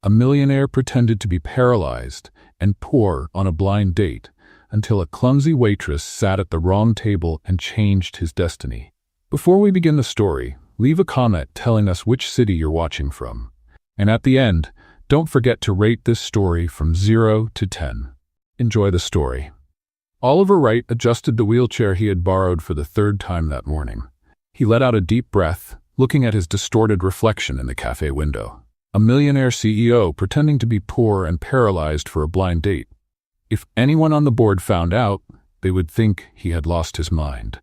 A millionaire pretended to be paralyzed and poor on a blind date until a clumsy waitress sat at the wrong table and changed his destiny. Before we begin the story, leave a comment telling us which city you're watching from. And at the end, don't forget to rate this story from 0 to 10. Enjoy the story. Oliver Wright adjusted the wheelchair he had borrowed for the third time that morning. He let out a deep breath, looking at his distorted reflection in the cafe window. A millionaire CEO pretending to be poor and paralyzed for a blind date. If anyone on the board found out, they would think he had lost his mind.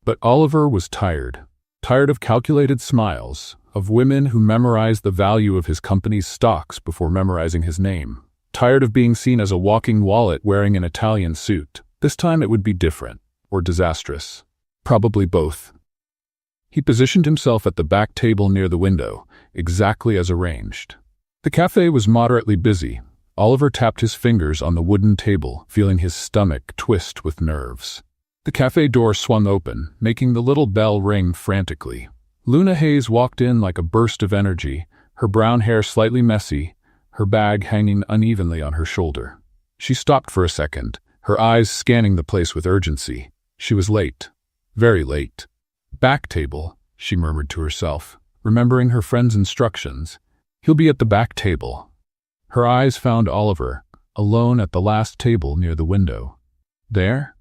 But Oliver was tired of calculated smiles, of women who memorized the value of his company's stocks before memorizing his name, tired of being seen as a walking wallet wearing an Italian suit. This time it would be different, or disastrous. Probably both. He positioned himself at the back table near the window, exactly as arranged. The cafe was moderately busy. Oliver tapped his fingers on the wooden table, feeling his stomach twist with nerves. The cafe door swung open, making the little bell ring frantically. Luna Hayes walked in like a burst of energy, her brown hair slightly messy, her bag hanging unevenly on her shoulder. She stopped for a second, her eyes scanning the place with urgency. She was late. Very late. Back table, she murmured to herself, remembering her friend's instructions. He'll be at the back table. Her eyes found Oliver, alone at the last table near the window. There?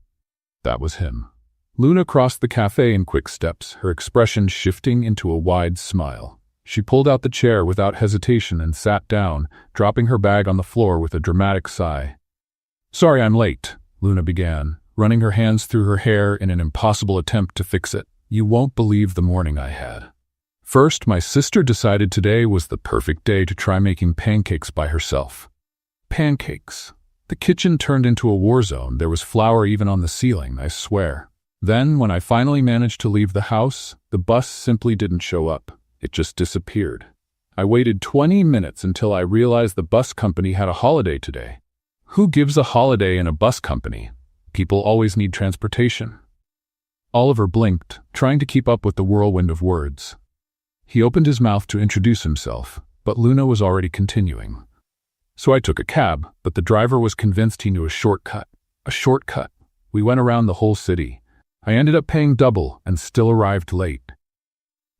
That was him. Luna crossed the cafe in quick steps, her expression shifting into a wide smile. She pulled out the chair without hesitation and sat down, dropping her bag on the floor with a dramatic sigh. Sorry I'm late, Luna began, running her hands through her hair in an impossible attempt to fix it. You won't believe the morning I had. First, my sister decided today was the perfect day to try making pancakes by herself. Pancakes. The kitchen turned into a war zone. There was flour even on the ceiling, I swear. Then, when I finally managed to leave the house, the bus simply didn't show up. It just disappeared. I waited 20 minutes until I realized the bus company had a holiday today. Who gives a holiday in a bus company? People always need transportation. Oliver blinked, trying to keep up with the whirlwind of words. He opened his mouth to introduce himself, but Luna was already continuing. So I took a cab, but the driver was convinced he knew a shortcut. A shortcut. We went around the whole city. I ended up paying double and still arrived late.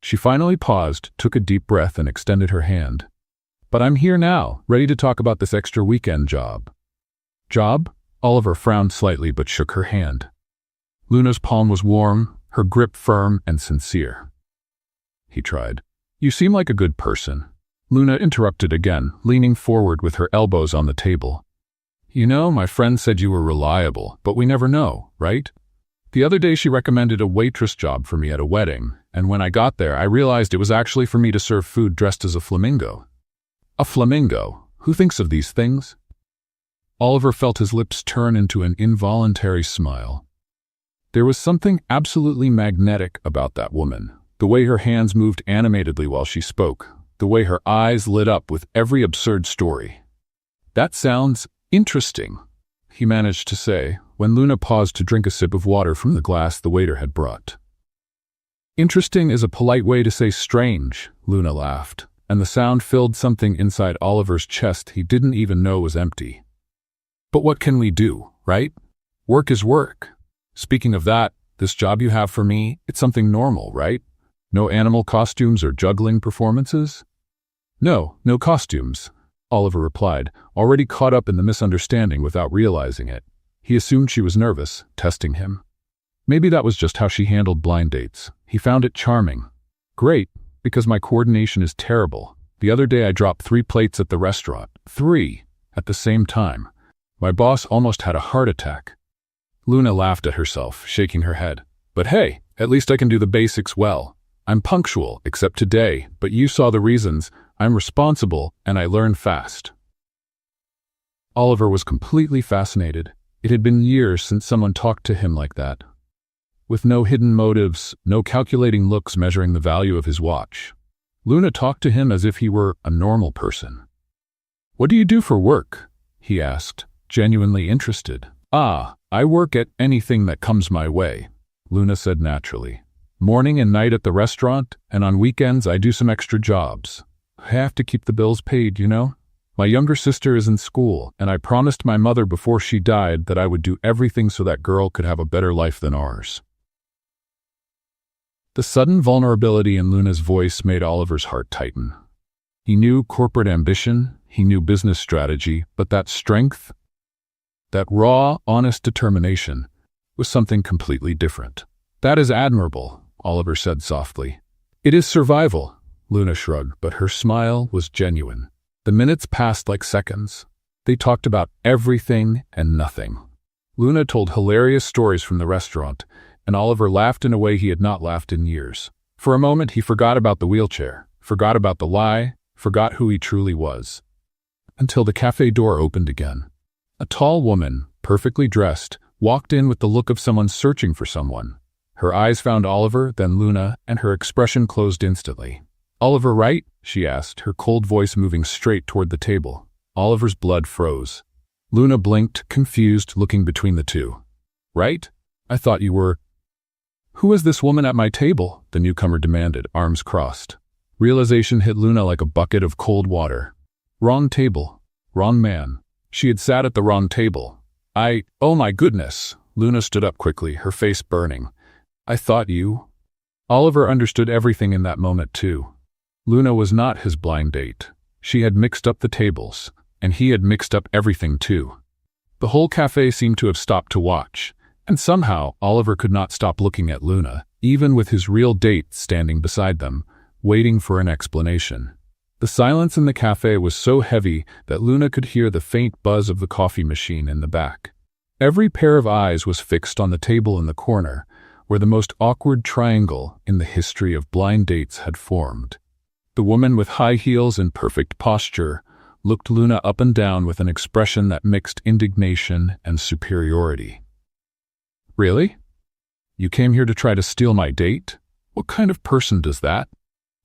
She finally paused, took a deep breath, and extended her hand. But I'm here now, ready to talk about this extra weekend job. Job? Oliver frowned slightly but shook her hand. Luna's palm was warm, her grip firm and sincere. He tried. You seem like a good person. Luna interrupted again, leaning forward with her elbows on the table. You know, my friend said you were reliable, but we never know, right? The other day she recommended a waitress job for me at a wedding, and when I got there I realized it was actually for me to serve food dressed as a flamingo. A flamingo? Who thinks of these things? Oliver felt his lips turn into an involuntary smile. There was something absolutely magnetic about that woman, the way her hands moved animatedly while she spoke, the way her eyes lit up with every absurd story. That sounds interesting, he managed to say, when Luna paused to drink a sip of water from the glass the waiter had brought. Interesting is a polite way to say strange, Luna laughed, and the sound filled something inside Oliver's chest he didn't even know was empty. But what can we do, right? Work is work. Speaking of that, this job you have for me, it's something normal, right? No animal costumes or juggling performances? No costumes, Oliver replied, already caught up in the misunderstanding without realizing it. He assumed she was nervous, testing him. Maybe that was just how she handled blind dates. He found it charming. Great, because my coordination is terrible. The other day I dropped 3 plates at the restaurant. 3, at the same time. My boss almost had a heart attack. Luna laughed at herself, shaking her head. But hey, at least I can do the basics well. I'm punctual, except today, but you saw the reasons. I'm responsible, and I learn fast. Oliver was completely fascinated. It had been years since someone talked to him like that. With no hidden motives, no calculating looks measuring the value of his watch. Luna talked to him as if he were a normal person. What do you do for work? He asked, genuinely interested. I work at anything that comes my way, Luna said naturally. Morning and night at the restaurant, and on weekends I do some extra jobs. I have to keep the bills paid, you know? My younger sister is in school, and I promised my mother before she died that I would do everything so that girl could have a better life than ours." The sudden vulnerability in Luna's voice made Oliver's heart tighten. He knew corporate ambition, he knew business strategy, but that strength, that raw, honest determination, was something completely different. "That is admirable," Oliver said softly. "It is survival," Luna shrugged, but her smile was genuine. The minutes passed like seconds. They talked about everything and nothing. Luna told hilarious stories from the restaurant, and Oliver laughed in a way he had not laughed in years. For a moment, he forgot about the wheelchair, forgot about the lie, forgot who he truly was. Until the cafe door opened again. A tall woman, perfectly dressed, walked in with the look of someone searching for someone. Her eyes found Oliver, then Luna, and her expression closed instantly. "Oliver, right?" she asked, her cold voice moving straight toward the table. Oliver's blood froze. Luna blinked, confused, looking between the two. "Right? I thought you were—" "Who is this woman at my table?" the newcomer demanded, arms crossed. Realization hit Luna like a bucket of cold water. Wrong table. Wrong man. She had sat at the wrong table. Oh my goodness. Luna stood up quickly, her face burning. "I thought you—" Oliver understood everything in that moment too. Luna was not his blind date. She had mixed up the tables, and he had mixed up everything too. The whole cafe seemed to have stopped to watch, and somehow Oliver could not stop looking at Luna, even with his real date standing beside them, waiting for an explanation. The silence in the cafe was so heavy that Luna could hear the faint buzz of the coffee machine in the back. Every pair of eyes was fixed on the table in the corner, where the most awkward triangle in the history of blind dates had formed. The woman with high heels and perfect posture looked Luna up and down with an expression that mixed indignation and superiority. "Really? You came here to try to steal my date? What kind of person does that?"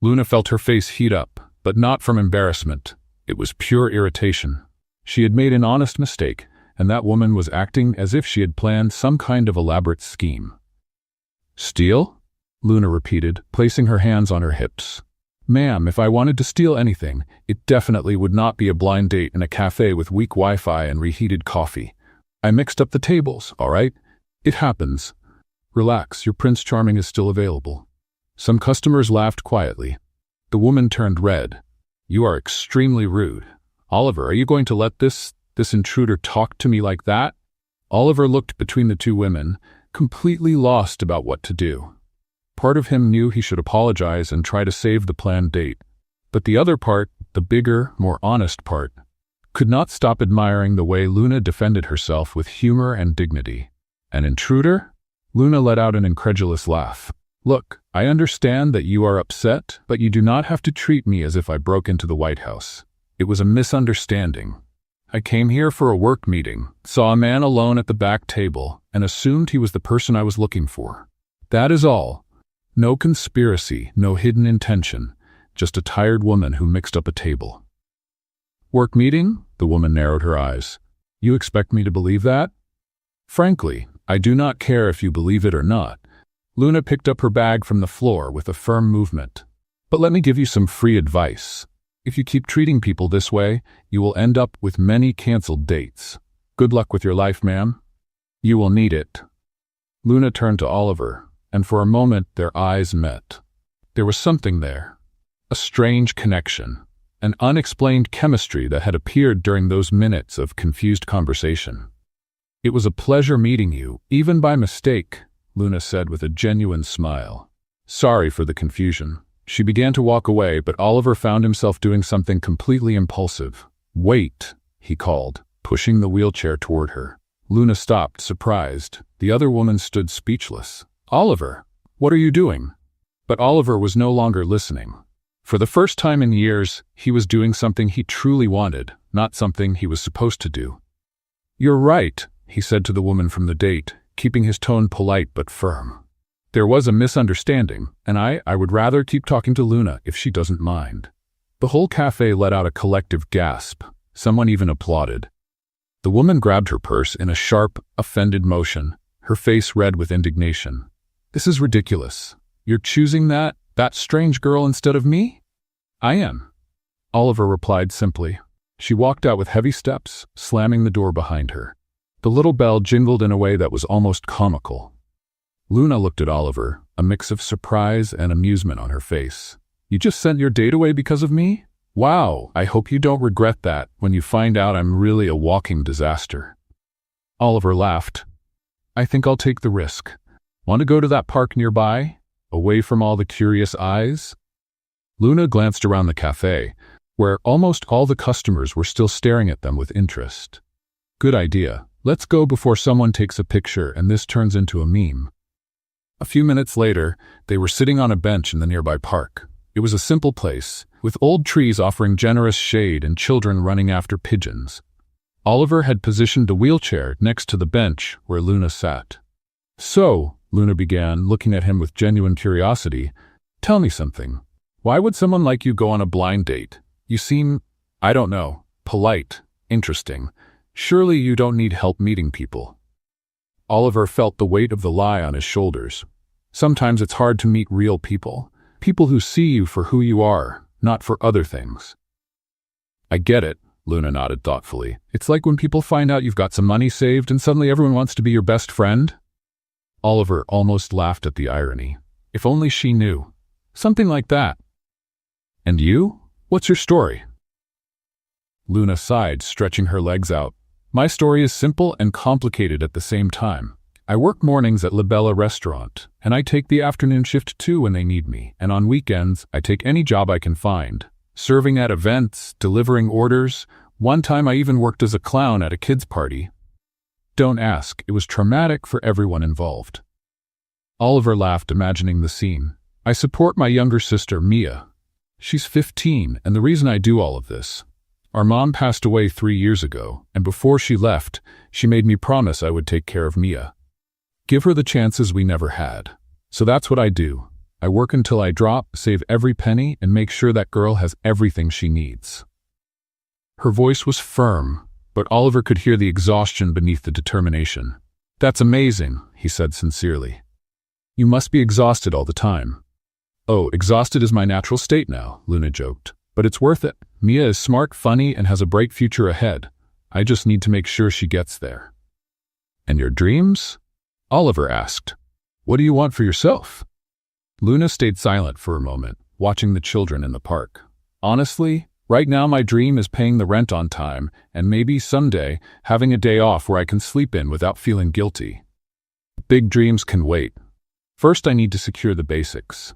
Luna felt her face heat up, but not from embarrassment. It was pure irritation. She had made an honest mistake, and that woman was acting as if she had planned some kind of elaborate scheme. "Steal?" Luna repeated, placing her hands on her hips. "Ma'am, if I wanted to steal anything, it definitely would not be a blind date in a cafe with weak Wi-Fi and reheated coffee. I mixed up the tables, all right? It happens. Relax, your Prince Charming is still available." Some customers laughed quietly. The woman turned red. "You are extremely rude. Oliver, are you going to let this intruder talk to me like that?" Oliver looked between the two women, completely lost about what to do. Part of him knew he should apologize and try to save the planned date. But the other part, the bigger, more honest part, could not stop admiring the way Luna defended herself with humor and dignity. "An intruder?" Luna let out an incredulous laugh. "Look, I understand that you are upset, but you do not have to treat me as if I broke into the White House. It was a misunderstanding. I came here for a work meeting, saw a man alone at the back table, and assumed he was the person I was looking for. That is all. No conspiracy, no hidden intention, just a tired woman who mixed up a table." "Work meeting?" The woman narrowed her eyes. "You expect me to believe that?" "Frankly, I do not care if you believe it or not." Luna picked up her bag from the floor with a firm movement. "But let me give you some free advice. If you keep treating people this way, you will end up with many canceled dates. Good luck with your life, ma'am. You will need it." Luna turned to Oliver, and for a moment their eyes met. There was something there. A strange connection. An unexplained chemistry that had appeared during those minutes of confused conversation. "It was a pleasure meeting you, even by mistake," Luna said with a genuine smile. "Sorry for the confusion." She began to walk away, but Oliver found himself doing something completely impulsive. "Wait," he called, pushing the wheelchair toward her. Luna stopped, surprised. The other woman stood speechless. "Oliver, what are you doing?" But Oliver was no longer listening. For the first time in years, he was doing something he truly wanted, not something he was supposed to do. "You're right," he said to the woman from the date, keeping his tone polite but firm. "There was a misunderstanding, and I would rather keep talking to Luna if she doesn't mind." The whole cafe let out a collective gasp. Someone even applauded. The woman grabbed her purse in a sharp, offended motion, her face red with indignation. "This is ridiculous. You're choosing that strange girl instead of me?" "I am," Oliver replied simply. She walked out with heavy steps, slamming the door behind her. The little bell jingled in a way that was almost comical. Luna looked at Oliver, a mix of surprise and amusement on her face. "You just sent your date away because of me? Wow, I hope you don't regret that when you find out I'm really a walking disaster." Oliver laughed. "I think I'll take the risk. Want to go to that park nearby? Away from all the curious eyes?" Luna glanced around the cafe, where almost all the customers were still staring at them with interest. "Good idea. Let's go before someone takes a picture and this turns into a meme." A few minutes later, they were sitting on a bench in the nearby park. It was a simple place, with old trees offering generous shade and children running after pigeons. Oliver had positioned a wheelchair next to the bench where Luna sat. "So," Luna began, looking at him with genuine curiosity, "tell me something. Why would someone like you go on a blind date? You seem, I don't know, polite, interesting. Surely you don't need help meeting people." Oliver felt the weight of the lie on his shoulders. Sometimes it's hard to meet real people. People who see you for who you are, not for other things. "I get it," Luna nodded thoughtfully. "It's like when people find out you've got some money saved and suddenly everyone wants to be your best friend." Oliver almost laughed at the irony. If only she knew. Something like that. "And you? What's your story?" Luna sighed, stretching her legs out. "My story is simple and complicated at the same time. I work mornings at La Bella restaurant, and I take the afternoon shift too when they need me, and on weekends I take any job I can find. Serving at events, delivering orders. One time I even worked as a clown at a kid's party. Don't ask, it was traumatic for everyone involved." Oliver laughed, imagining the scene. "I support my younger sister, Mia. She's 15, and the reason I do all of this. Our mom passed away 3 years ago, and before she left, she made me promise I would take care of Mia. Give her the chances we never had. So that's what I do. I work until I drop, save every penny, and make sure that girl has everything she needs." Her voice was firm, but Oliver could hear the exhaustion beneath the determination. "That's amazing," he said sincerely. "You must be exhausted all the time." "Oh, exhausted is my natural state now," Luna joked. "But it's worth it. Mia is smart, funny, and has a bright future ahead. I just need to make sure she gets there." "And your dreams?" Oliver asked. "What do you want for yourself?" Luna stayed silent for a moment, watching the children in the park. "Honestly, right now my dream is paying the rent on time and maybe someday having a day off where I can sleep in without feeling guilty. Big dreams can wait. First I need to secure the basics."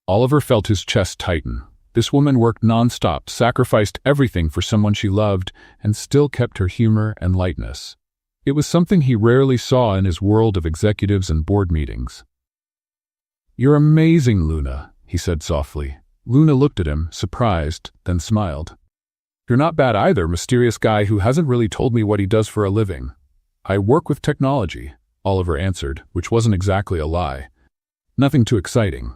Oliver felt his chest tighten. This woman worked nonstop, sacrificed everything for someone she loved, and still kept her humor and lightness. It was something he rarely saw in his world of executives and board meetings. "You're amazing, Luna," he said softly. Luna looked at him, surprised, then smiled. "You're not bad either, mysterious guy who hasn't really told me what he does for a living." "I work with technology," Oliver answered, which wasn't exactly a lie. "Nothing too exciting.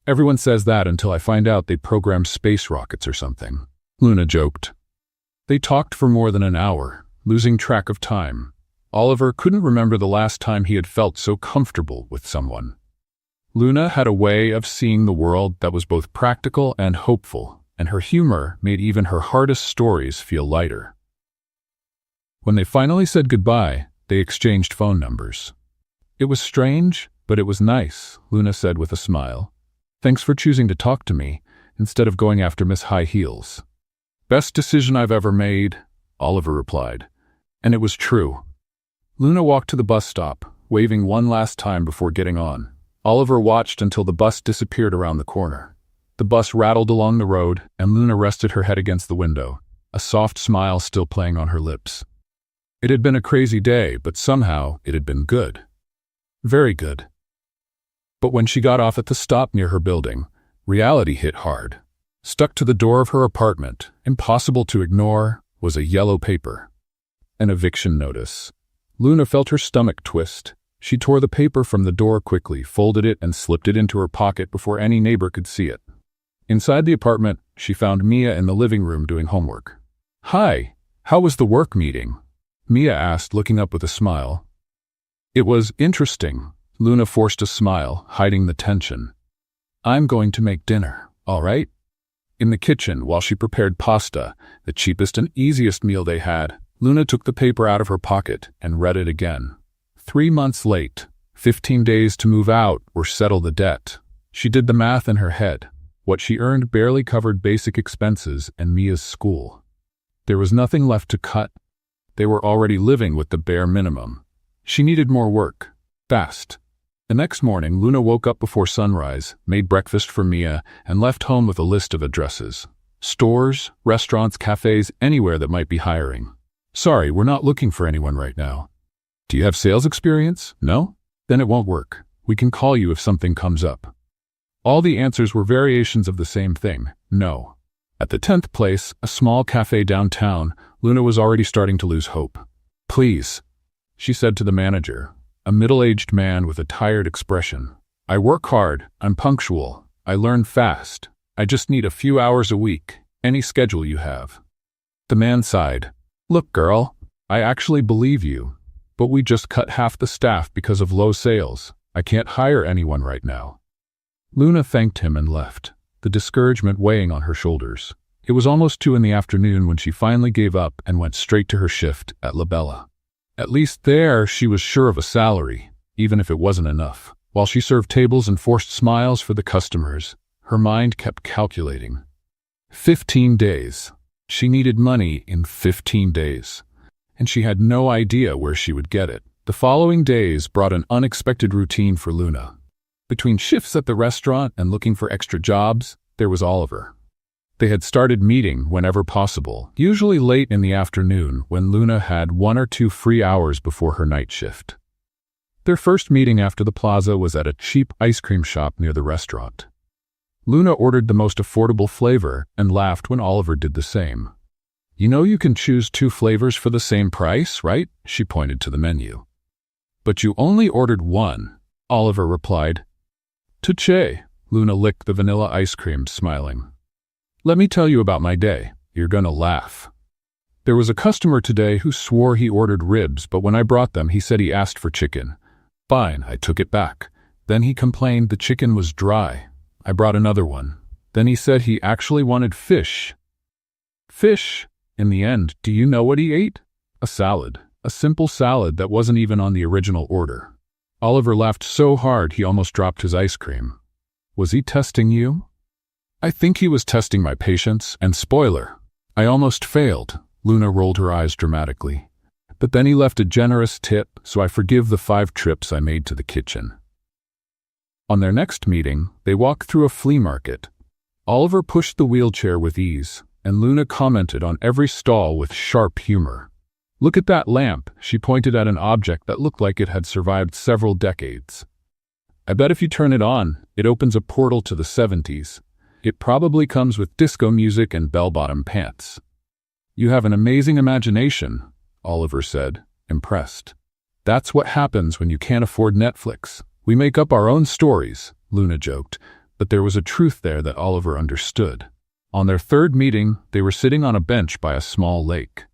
Everyone says that until I find out they program space rockets or something," Luna joked. They talked for more than an hour, losing track of time. Oliver couldn't remember the last time he had felt so comfortable with someone. Luna had a way of seeing the world that was both practical and hopeful, and her humor made even her hardest stories feel lighter. When they finally said goodbye, they exchanged phone numbers. "It was strange, but it was nice," Luna said with a smile. "Thanks for choosing to talk to me, instead of going after Miss High Heels." "Best decision I've ever made," Oliver replied. And it was true. Luna walked to the bus stop, waving one last time before getting on. Oliver watched until the bus disappeared around the corner. The bus rattled along the road, and Luna rested her head against the window, a soft smile still playing on her lips. It had been a crazy day, but somehow it had been good. Very good. But when she got off at the stop near her building, reality hit hard. Stuck to the door of her apartment, impossible to ignore, was a yellow paper. An eviction notice. Luna felt her stomach twist. She tore the paper from the door quickly, folded it, and slipped it into her pocket before any neighbor could see it. Inside the apartment, she found Mia in the living room doing homework. "Hi, how was the work meeting?" Mia asked, looking up with a smile. "It was interesting." Luna forced a smile, hiding the tension. "I'm going to make dinner, all right?" In the kitchen, while she prepared pasta, the cheapest and easiest meal they had, Luna took the paper out of her pocket and read it again. 3 months late, 15 days to move out or settle the debt. She did the math in her head. What she earned barely covered basic expenses and Mia's school. There was nothing left to cut. They were already living with the bare minimum. She needed more work. Fast. The next morning, Luna woke up before sunrise, made breakfast for Mia, and left home with a list of addresses. Stores, restaurants, cafes, anywhere that might be hiring. Sorry, we're not looking for anyone right now. Do you have sales experience? No? Then it won't work. We can call you if something comes up. All the answers were variations of the same thing. No. At the 10th place, a small cafe downtown, Luna was already starting to lose hope. Please, she said to the manager, a middle-aged man with a tired expression. I work hard, I'm punctual, I learn fast. I just need a few hours a week, any schedule you have. The man sighed. Look, girl, I actually believe you, but we just cut half the staff because of low sales. I can't hire anyone right now. Luna thanked him and left, the discouragement weighing on her shoulders. It was almost 2 in the afternoon when she finally gave up and went straight to her shift at La Bella. At least there she was sure of a salary, even if it wasn't enough. While she served tables and forced smiles for the customers, her mind kept calculating. 15 days. She needed money in 15 days, and she had no idea where she would get it. The following days brought an unexpected routine for Luna. Between shifts at the restaurant and looking for extra jobs, there was Oliver. They had started meeting whenever possible, usually late in the afternoon when Luna had 1 or 2 free hours before her night shift. Their first meeting after the plaza was at a cheap ice cream shop near the restaurant. Luna ordered the most affordable flavor and laughed when Oliver did the same. You know you can choose 2 flavors for the same price, right? She pointed to the menu. But you only ordered 1, Oliver replied. Touché, Luna licked the vanilla ice cream, smiling. Let me tell you about my day. You're gonna laugh. There was a customer today who swore he ordered ribs, but when I brought them, he said he asked for chicken. Fine, I took it back. Then he complained the chicken was dry. I brought another one. Then he said he actually wanted fish. Fish? In the end, do you know what he ate? A salad. A simple salad that wasn't even on the original order. Oliver laughed so hard he almost dropped his ice cream. Was he testing you? I think he was testing my patience, and spoiler, I almost failed. Luna rolled her eyes dramatically. But then he left a generous tip, so I forgive the 5 trips I made to the kitchen. On their next meeting, they walked through a flea market. Oliver pushed the wheelchair with ease, and Luna commented on every stall with sharp humor. Look at that lamp, she pointed at an object that looked like it had survived several decades. I bet if you turn it on, it opens a portal to the 70s. It probably comes with disco music and bell-bottom pants. You have an amazing imagination, Oliver said, impressed. That's what happens when you can't afford Netflix. We make up our own stories, Luna joked, but there was a truth there that Oliver understood. On their 3rd meeting, they were sitting on a bench by a small lake.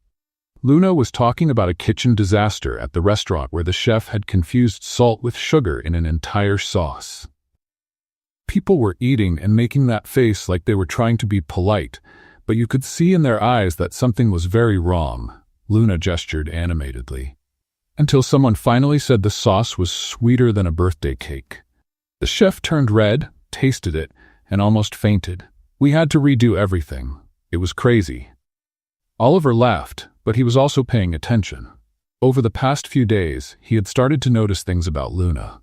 Luna was talking about a kitchen disaster at the restaurant where the chef had confused salt with sugar in an entire sauce. People were eating and making that face like they were trying to be polite, but you could see in their eyes that something was very wrong. Luna gestured animatedly. Until someone finally said the sauce was sweeter than a birthday cake. The chef turned red, tasted it, and almost fainted. We had to redo everything. It was crazy. Oliver laughed, but he was also paying attention. Over the past few days, he had started to notice things about Luna.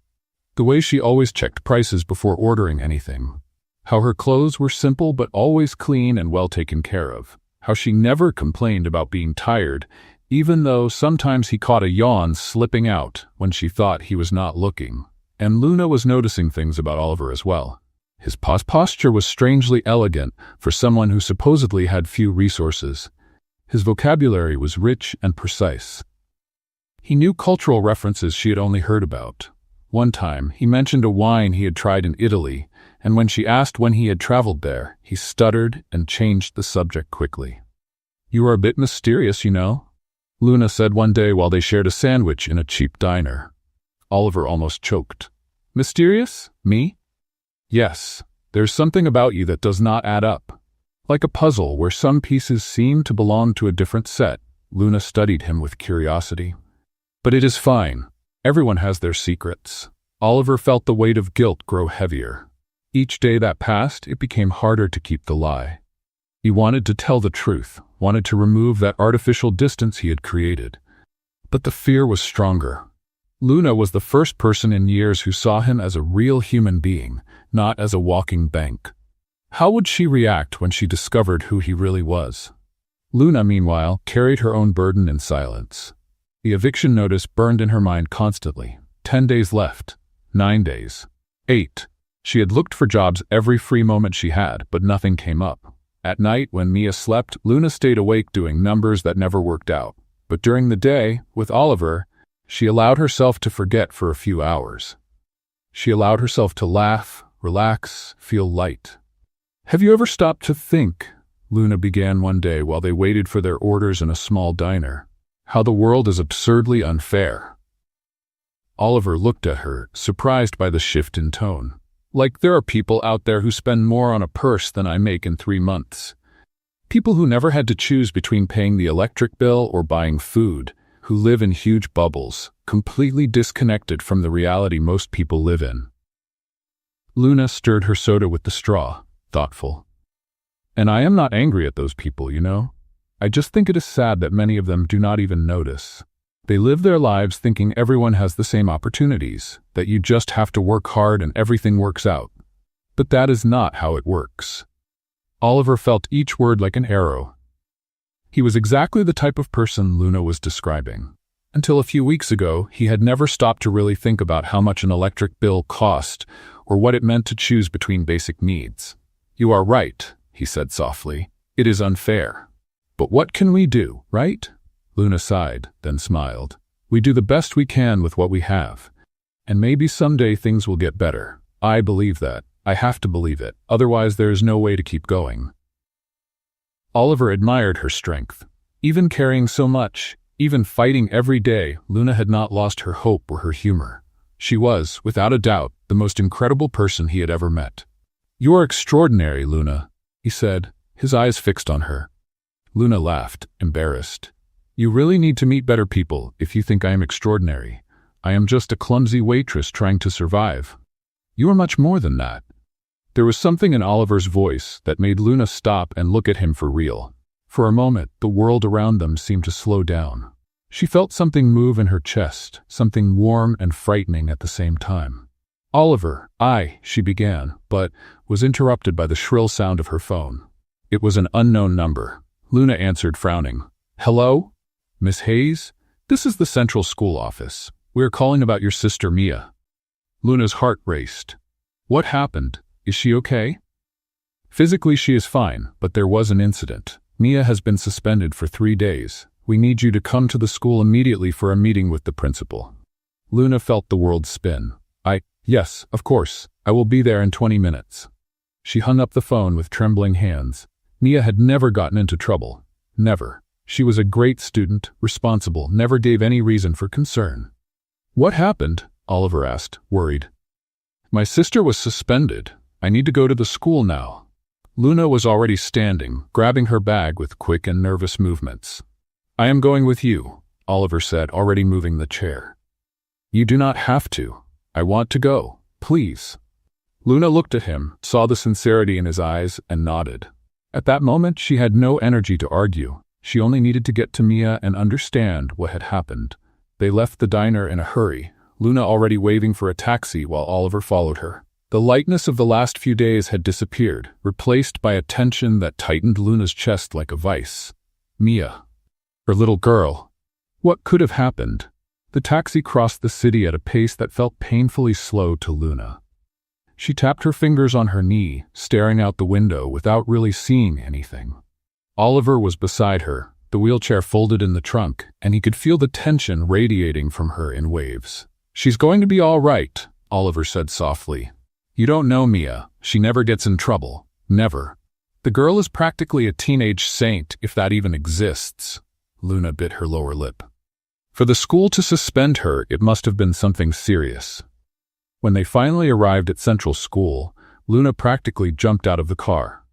The way she always checked prices before ordering anything. How her clothes were simple but always clean and well taken care of. How she never complained about being tired, even though sometimes he caught a yawn slipping out when she thought he was not looking. And Luna was noticing things about Oliver as well. His posture was strangely elegant for someone who supposedly had few resources. His vocabulary was rich and precise. He knew cultural references she had only heard about. One time, he mentioned a wine he had tried in Italy, and when she asked when he had traveled there, he stuttered and changed the subject quickly. You are a bit mysterious, you know, Luna said one day while they shared a sandwich in a cheap diner. Oliver almost choked. Mysterious? Me? Yes, there's something about you that does not add up. Like a puzzle where some pieces seem to belong to a different set. Luna studied him with curiosity. But it is fine. Everyone has their secrets. Oliver felt the weight of guilt grow heavier. Each day that passed, it became harder to keep the lie. He wanted to tell the truth, wanted to remove that artificial distance he had created. But the fear was stronger. Luna was the first person in years who saw him as a real human being, not as a walking bank. How would she react when she discovered who he really was? Luna, meanwhile, carried her own burden in silence. The eviction notice burned in her mind constantly. 10 days left. 9 days. 8. She had looked for jobs every free moment she had, but nothing came up. At night, when Mia slept, Luna stayed awake doing numbers that never worked out. But during the day, with Oliver, she allowed herself to forget for a few hours. She allowed herself to laugh, relax, feel light. "Have you ever stopped to think," Luna began one day while they waited for their orders in a small diner, "how the world is absurdly unfair?" Oliver looked at her, surprised by the shift in tone. "Like there are people out there who spend more on a purse than I make in 3 months. People who never had to choose between paying the electric bill or buying food, who live in huge bubbles, completely disconnected from the reality most people live in." Luna stirred her soda with the straw, thoughtful. "And I am not angry at those people, you know. I just think it is sad that many of them do not even notice. They live their lives thinking everyone has the same opportunities, that you just have to work hard and everything works out. But that is not how it works." Oliver felt each word like an arrow. He was exactly the type of person Luna was describing. Until a few weeks ago, he had never stopped to really think about how much an electric bill cost or what it meant to choose between basic needs. "You are right," he said softly. "It is unfair. But what can we do, right?" Luna sighed, then smiled. "We do the best we can with what we have. And maybe someday things will get better. I believe that. I have to believe it. Otherwise there is no way to keep going." Oliver admired her strength. Even carrying so much, even fighting every day, Luna had not lost her hope or her humor. She was, without a doubt, the most incredible person he had ever met. "You are extraordinary, Luna," he said, his eyes fixed on her. Luna laughed, embarrassed. "You really need to meet better people if you think I am extraordinary. I am just a clumsy waitress trying to survive. You are much more than that." There was something in Oliver's voice that made Luna stop and look at him for real. For a moment, the world around them seemed to slow down. She felt something move in her chest, something warm and frightening at the same time. "Oliver, she began, but was interrupted by the shrill sound of her phone. It was an unknown number. Luna answered, frowning. "Hello? Miss Hayes? This is the Central School office. We are calling about your sister Mia." Luna's heart raced. "What happened? Is she okay?" "Physically she is fine, but there was an incident. Mia has been suspended for 3 days. We need you to come to the school immediately for a meeting with the principal." Luna felt the world spin. Yes, of course. I will be there in 20 minutes. She hung up the phone with trembling hands. Mia had never gotten into trouble. Never. She was a great student, responsible, never gave any reason for concern. "What happened?" Oliver asked, worried. "My sister was suspended. I need to go to the school now." Luna was already standing, grabbing her bag with quick and nervous movements. "I am going with you," Oliver said, already moving the chair. "You do not have to. I want to go. Please." Luna looked at him, saw the sincerity in his eyes, and nodded. At that moment, she had no energy to argue. She only needed to get to Mia and understand what had happened. They left the diner in a hurry, Luna already waving for a taxi while Oliver followed her. The lightness of the last few days had disappeared, replaced by a tension that tightened Luna's chest like a vice. Mia. Her little girl. What could have happened? The taxi crossed the city at a pace that felt painfully slow to Luna. She tapped her fingers on her knee, staring out the window without really seeing anything. Oliver was beside her, the wheelchair folded in the trunk, and he could feel the tension radiating from her in waves. "She's going to be all right," Oliver said softly. "You don't know Mia. She never gets in trouble. Never. The girl is practically a teenage saint, if that even exists." Luna bit her lower lip. For the school to suspend her, it must have been something serious. When they finally arrived at Central School, Luna practically jumped out of the car.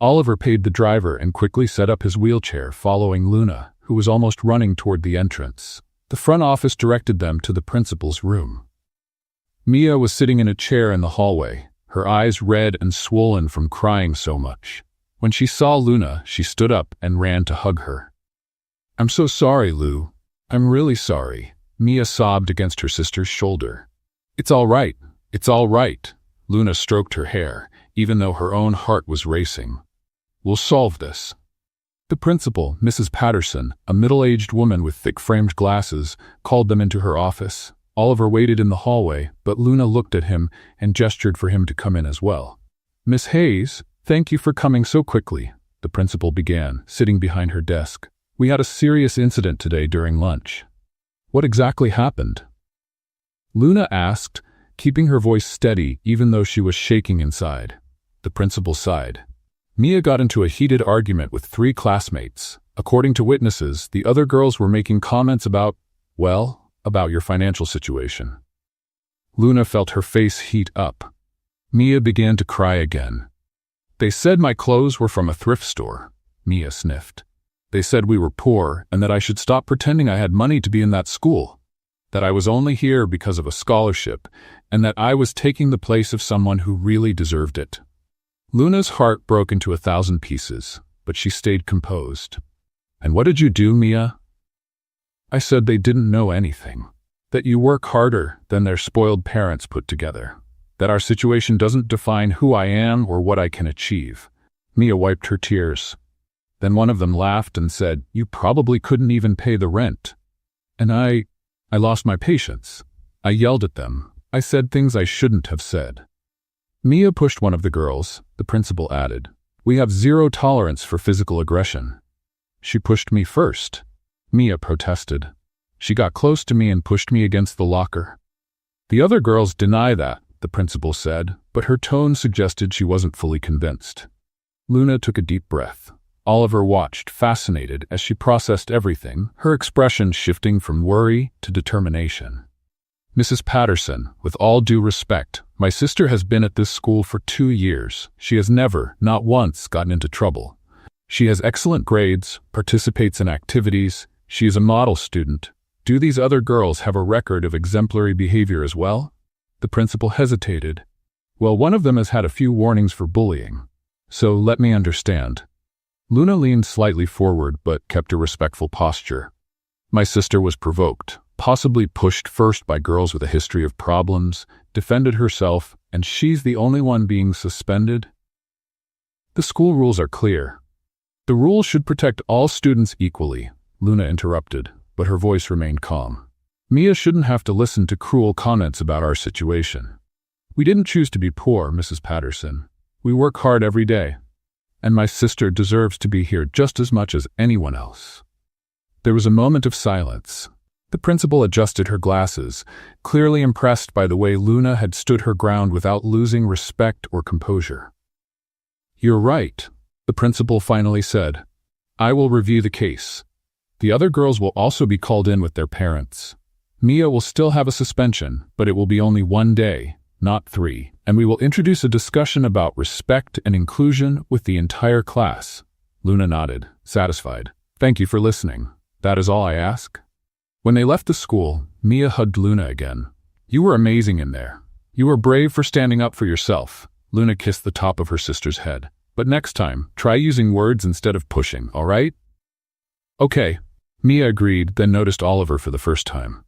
Oliver paid the driver and quickly set up his wheelchair, following Luna, who was almost running toward the entrance. The front office directed them to the principal's room. Mia was sitting in a chair in the hallway, her eyes red and swollen from crying so much. When she saw Luna, she stood up and ran to hug her. "I'm so sorry, Lou. I'm really sorry," Mia sobbed against her sister's shoulder. "It's all right. It's all right." Luna stroked her hair, even though her own heart was racing. "We'll solve this." The principal, Mrs. Patterson, a middle-aged woman with thick-framed glasses, called them into her office. Oliver waited in the hallway, but Luna looked at him and gestured for him to come in as well. "Miss Hayes, thank you for coming so quickly," the principal began, sitting behind her desk. "We had a serious incident today during lunch." "What exactly happened?" Luna asked, keeping her voice steady even though she was shaking inside. The principal sighed. "Mia got into a heated argument with 3 classmates. According to witnesses, the other girls were making comments about your financial situation." Luna felt her face heat up. Mia began to cry again. "They said my clothes were from a thrift store," Mia sniffed. "They said we were poor and that I should stop pretending I had money to be in that school, that I was only here because of a scholarship, and that I was taking the place of someone who really deserved it." Luna's heart broke into 1,000 pieces, but she stayed composed. "And what did you do, Mia?" "I said they didn't know anything, that you work harder than their spoiled parents put together, that our situation doesn't define who I am or what I can achieve." Mia wiped her tears. Then one of them laughed and said, "You probably couldn't even pay the rent." And I lost my patience. I yelled at them. I said things I shouldn't have said. Mia pushed one of the girls, the principal added. "We have 0 tolerance for physical aggression." "She pushed me first," Mia protested. "She got close to me and pushed me against the locker." "The other girls deny that," the principal said, but her tone suggested she wasn't fully convinced. Luna took a deep breath. Oliver watched, fascinated, as she processed everything, her expression shifting from worry to determination. "Mrs. Patterson, with all due respect, my sister has been at this school for 2 years. She has never, not once, gotten into trouble. She has excellent grades, participates in activities, she is a model student. Do these other girls have a record of exemplary behavior as well?" The principal hesitated. "Well, one of them has had a few warnings for bullying. So let me understand." Luna leaned slightly forward but kept a respectful posture. "My sister was provoked, possibly pushed first by girls with a history of problems, defended herself, and she's the only one being suspended?" "The school rules are clear. The rules should protect all students equally," Luna interrupted, but her voice remained calm. "Mia shouldn't have to listen to cruel comments about our situation. We didn't choose to be poor, Mrs. Patterson. We work hard every day. And my sister deserves to be here just as much as anyone else." There was a moment of silence. The principal adjusted her glasses, clearly impressed by the way Luna had stood her ground without losing respect or composure. "You're right," the principal finally said. "I will review the case. The other girls will also be called in with their parents. Mia will still have a suspension, but it will be only 1 day, not 3, and we will introduce a discussion about respect and inclusion with the entire class." Luna nodded, satisfied. "Thank you for listening. That is all I ask." When they left the school, Mia hugged Luna again. "You were amazing in there. You were brave for standing up for yourself." Luna kissed the top of her sister's head. "But next time, try using words instead of pushing, all right?" "Okay," Mia agreed, then noticed Oliver for the first time.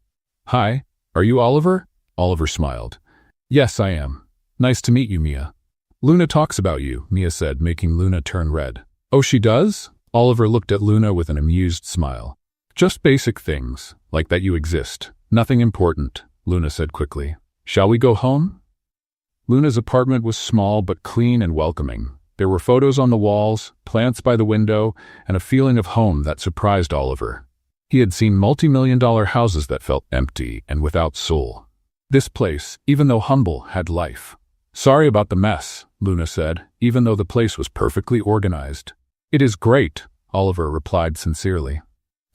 "Hi, are you Oliver?" Oliver smiled. "Yes, I am. Nice to meet you, Mia." "Luna talks about you," Mia said, making Luna turn red. "Oh, she does?" Oliver looked at Luna with an amused smile. "Just basic things, like that you exist. Nothing important," Luna said quickly. "Shall we go home?" Luna's apartment was small but clean and welcoming. There were photos on the walls, plants by the window, and a feeling of home that surprised Oliver. He had seen multi-million-dollar houses that felt empty and without soul. This place, even though humble, had life. "Sorry about the mess," Luna said, even though the place was perfectly organized. "It is great," Oliver replied sincerely.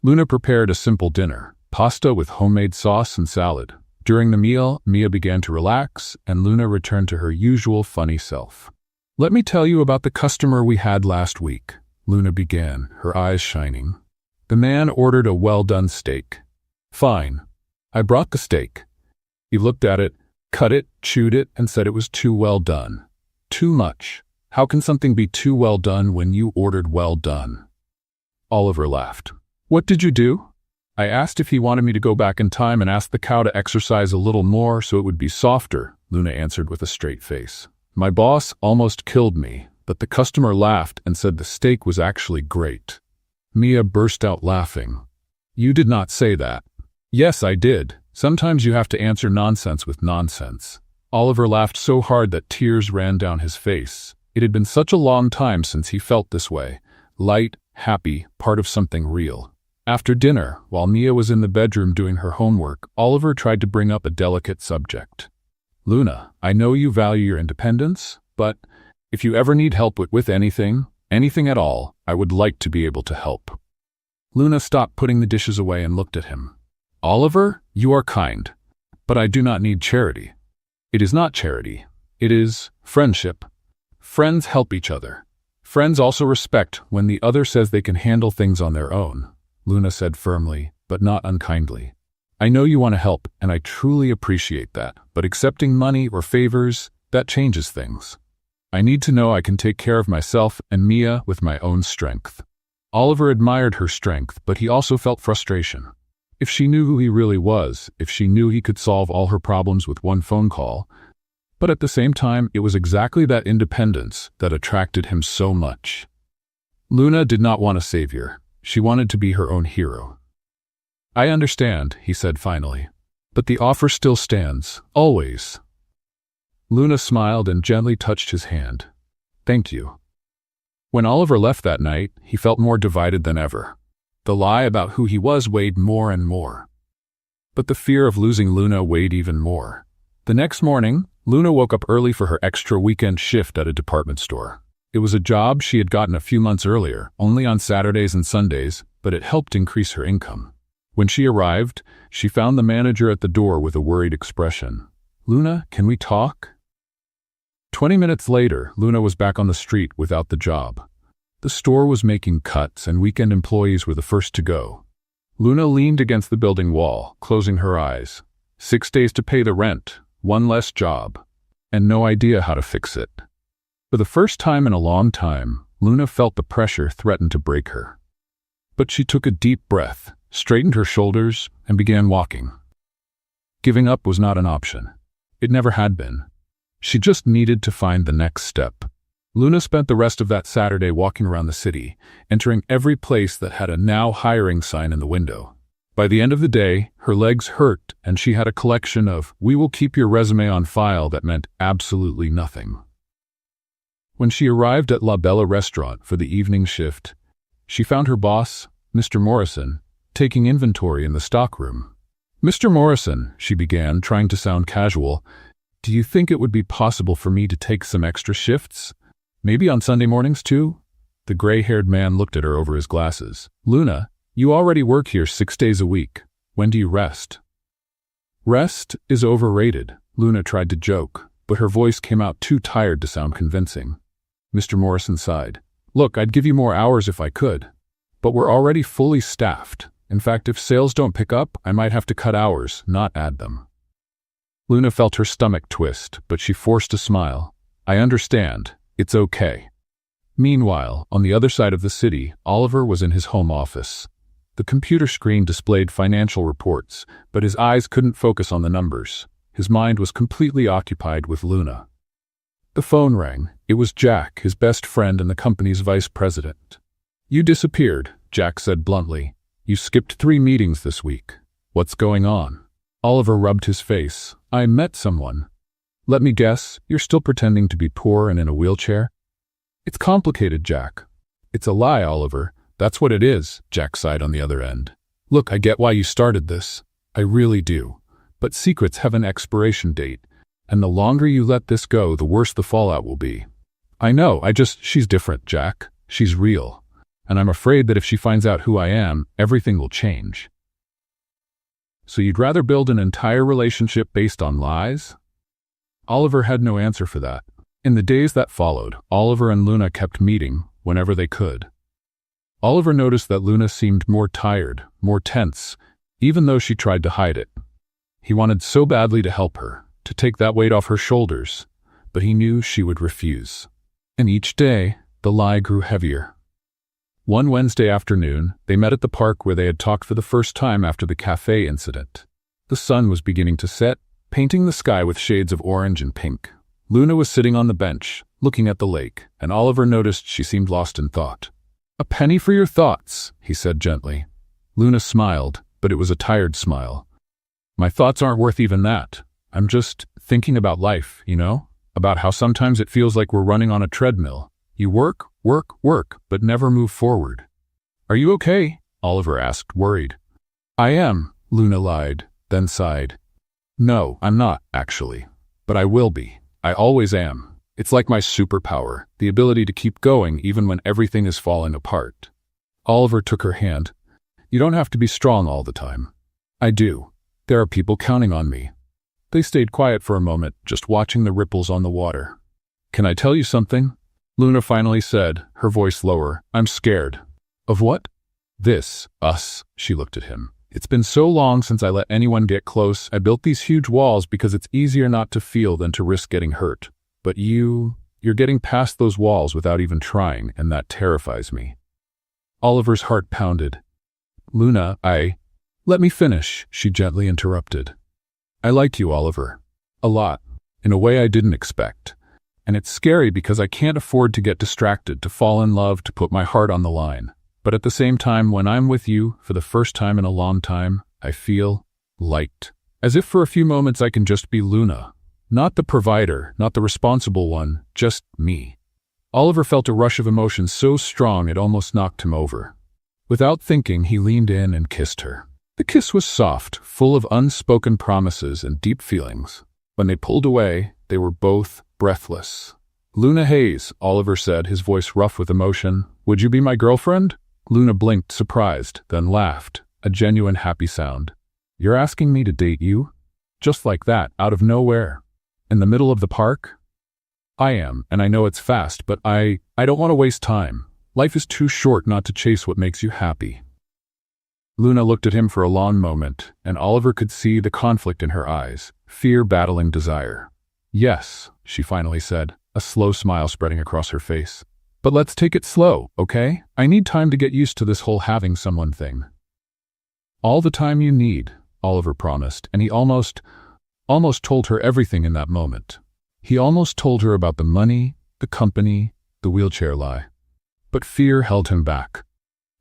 Luna prepared a simple dinner, pasta with homemade sauce and salad. During the meal, Mia began to relax, and Luna returned to her usual funny self. Let me tell you about the customer we had last week, Luna began, her eyes shining. The man ordered a well-done steak. Fine. I brought the steak. He looked at it, cut it, chewed it, and said it was too well done. Too much. How can something be too well done when you ordered well done? Oliver laughed. What did you do? I asked if he wanted me to go back in time and ask the cow to exercise a little more so it would be softer, Luna answered with a straight face. My boss almost killed me, but the customer laughed and said the steak was actually great. Mia burst out laughing. You did not say that. Yes, I did. Sometimes you have to answer nonsense with nonsense. Oliver laughed so hard that tears ran down his face. It had been such a long time since he felt this way. Light, happy, part of something real. After dinner, while Mia was in the bedroom doing her homework, Oliver tried to bring up a delicate subject. Luna, I know you value your independence, but if you ever need help with anything at all, I would like to be able to help. Luna stopped putting the dishes away and looked at him. Oliver, you are kind, but I do not need charity. It is not charity. It is friendship. Friends help each other. Friends also respect when the other says they can handle things on their own, Luna said firmly, but not unkindly. I know you want to help, and I truly appreciate that, but accepting money or favors, that changes things. I need to know I can take care of myself and Mia with my own strength. Oliver admired her strength, but he also felt frustration. If she knew who he really was, if she knew he could solve all her problems with one phone call, but at the same time, it was exactly that independence that attracted him so much. Luna did not want a savior. She wanted to be her own hero. I understand, he said finally. But the offer still stands, always. Luna smiled and gently touched his hand. Thank you. When Oliver left that night, he felt more divided than ever. The lie about who he was weighed more and more. But the fear of losing Luna weighed even more. The next morning, Luna woke up early for her extra weekend shift at a department store. It was a job she had gotten a few months earlier, only on Saturdays and Sundays, but it helped increase her income. When she arrived, she found the manager at the door with a worried expression. Luna, can we talk? 20 minutes later, Luna was back on the street without the job. The store was making cuts and weekend employees were the first to go. Luna leaned against the building wall, closing her eyes. 6 days to pay the rent, one less job, and no idea how to fix it. For the first time in a long time, Luna felt the pressure threaten to break her. But she took a deep breath, straightened her shoulders, and began walking. Giving up was not an option. It never had been. She just needed to find the next step. Luna spent the rest of that Saturday walking around the city, entering every place that had a "Now Hiring" sign in the window. By the end of the day, her legs hurt and she had a collection of "We will keep your resume on file" that meant absolutely nothing. When she arrived at La Bella restaurant for the evening shift, she found her boss, Mr. Morrison, taking inventory in the stockroom. Mr. Morrison, she began, trying to sound casual, do you think it would be possible for me to take some extra shifts? Maybe on Sunday mornings too? The gray-haired man looked at her over his glasses. Luna, you already work here 6 days a week. When do you rest? Rest is overrated, Luna tried to joke, but her voice came out too tired to sound convincing. Mr. Morrison sighed. Look, I'd give you more hours if I could, but we're already fully staffed. In fact, if sales don't pick up, I might have to cut hours, not add them. Luna felt her stomach twist, but she forced a smile. I understand. It's okay. Meanwhile, on the other side of the city, Oliver was in his home office. The computer screen displayed financial reports, but his eyes couldn't focus on the numbers. His mind was completely occupied with Luna. The phone rang. It was Jack, his best friend and the company's vice president. You disappeared, Jack said bluntly. You skipped 3 meetings this week. What's going on? Oliver rubbed his face. I met someone. Let me guess, you're still pretending to be poor and in a wheelchair? It's complicated, Jack. It's a lie, Oliver. That's what it is, Jack sighed on the other end. Look, I get why you started this. I really do. But secrets have an expiration date, and the longer you let this go, the worse the fallout will be. I know, she's different, Jack. She's real. And I'm afraid that if she finds out who I am, everything will change. So you'd rather build an entire relationship based on lies? Oliver had no answer for that. In the days that followed, Oliver and Luna kept meeting whenever they could. Oliver noticed that Luna seemed more tired, more tense, even though she tried to hide it. He wanted so badly to help her, to take that weight off her shoulders, but he knew she would refuse. And each day, the lie grew heavier. One Wednesday afternoon, they met at the park where they had talked for the first time after the cafe incident. The sun was beginning to set, painting the sky with shades of orange and pink. Luna was sitting on the bench, looking at the lake, and Oliver noticed she seemed lost in thought. "A penny for your thoughts," he said gently. Luna smiled, but it was a tired smile. "My thoughts aren't worth even that. I'm just thinking about life, about how sometimes it feels like we're running on a treadmill. You work, work, work, but never move forward." "Are you okay?" Oliver asked, worried. "I am," Luna lied, then sighed. "No, I'm not, actually. But I will be. I always am. It's like my superpower, the ability to keep going even when everything is falling apart." Oliver took her hand. "You don't have to be strong all the time." "I do. There are people counting on me." They stayed quiet for a moment, just watching the ripples on the water. "Can I tell you something?" Luna finally said, her voice lower. "I'm scared." "Of what?" "This, us," she looked at him. "It's been so long since I let anyone get close. I built these huge walls because it's easier not to feel than to risk getting hurt. But you're getting past those walls without even trying, and that terrifies me." Oliver's heart pounded. "Luna, Let me finish," she gently interrupted. "I like you, Oliver. A lot. In a way I didn't expect. And it's scary because I can't afford to get distracted, to fall in love, to put my heart on the line. But at the same time, when I'm with you, for the first time in a long time, I feel light. As if for a few moments I can just be Luna. Not the provider, not the responsible one, just me." Oliver felt a rush of emotion so strong it almost knocked him over. Without thinking, he leaned in and kissed her. The kiss was soft, full of unspoken promises and deep feelings. When they pulled away, they were both breathless. "Luna Hayes," Oliver said, his voice rough with emotion. "Would you be my girlfriend?" Luna blinked, surprised, then laughed, a genuine happy sound. "You're asking me to date you?" Just like that, out of nowhere. In the middle of the park? "I am, and I know it's fast, but I don't want to waste time. Life is too short not to chase what makes you happy." Luna looked at him for a long moment, and Oliver could see the conflict in her eyes, fear battling desire. "Yes," she finally said, a slow smile spreading across her face. "But let's take it slow, okay? I need time to get used to this whole having someone thing." "All the time you need," Oliver promised, and he almost told her everything in that moment. He almost told her about the money, the company, the wheelchair lie. But fear held him back.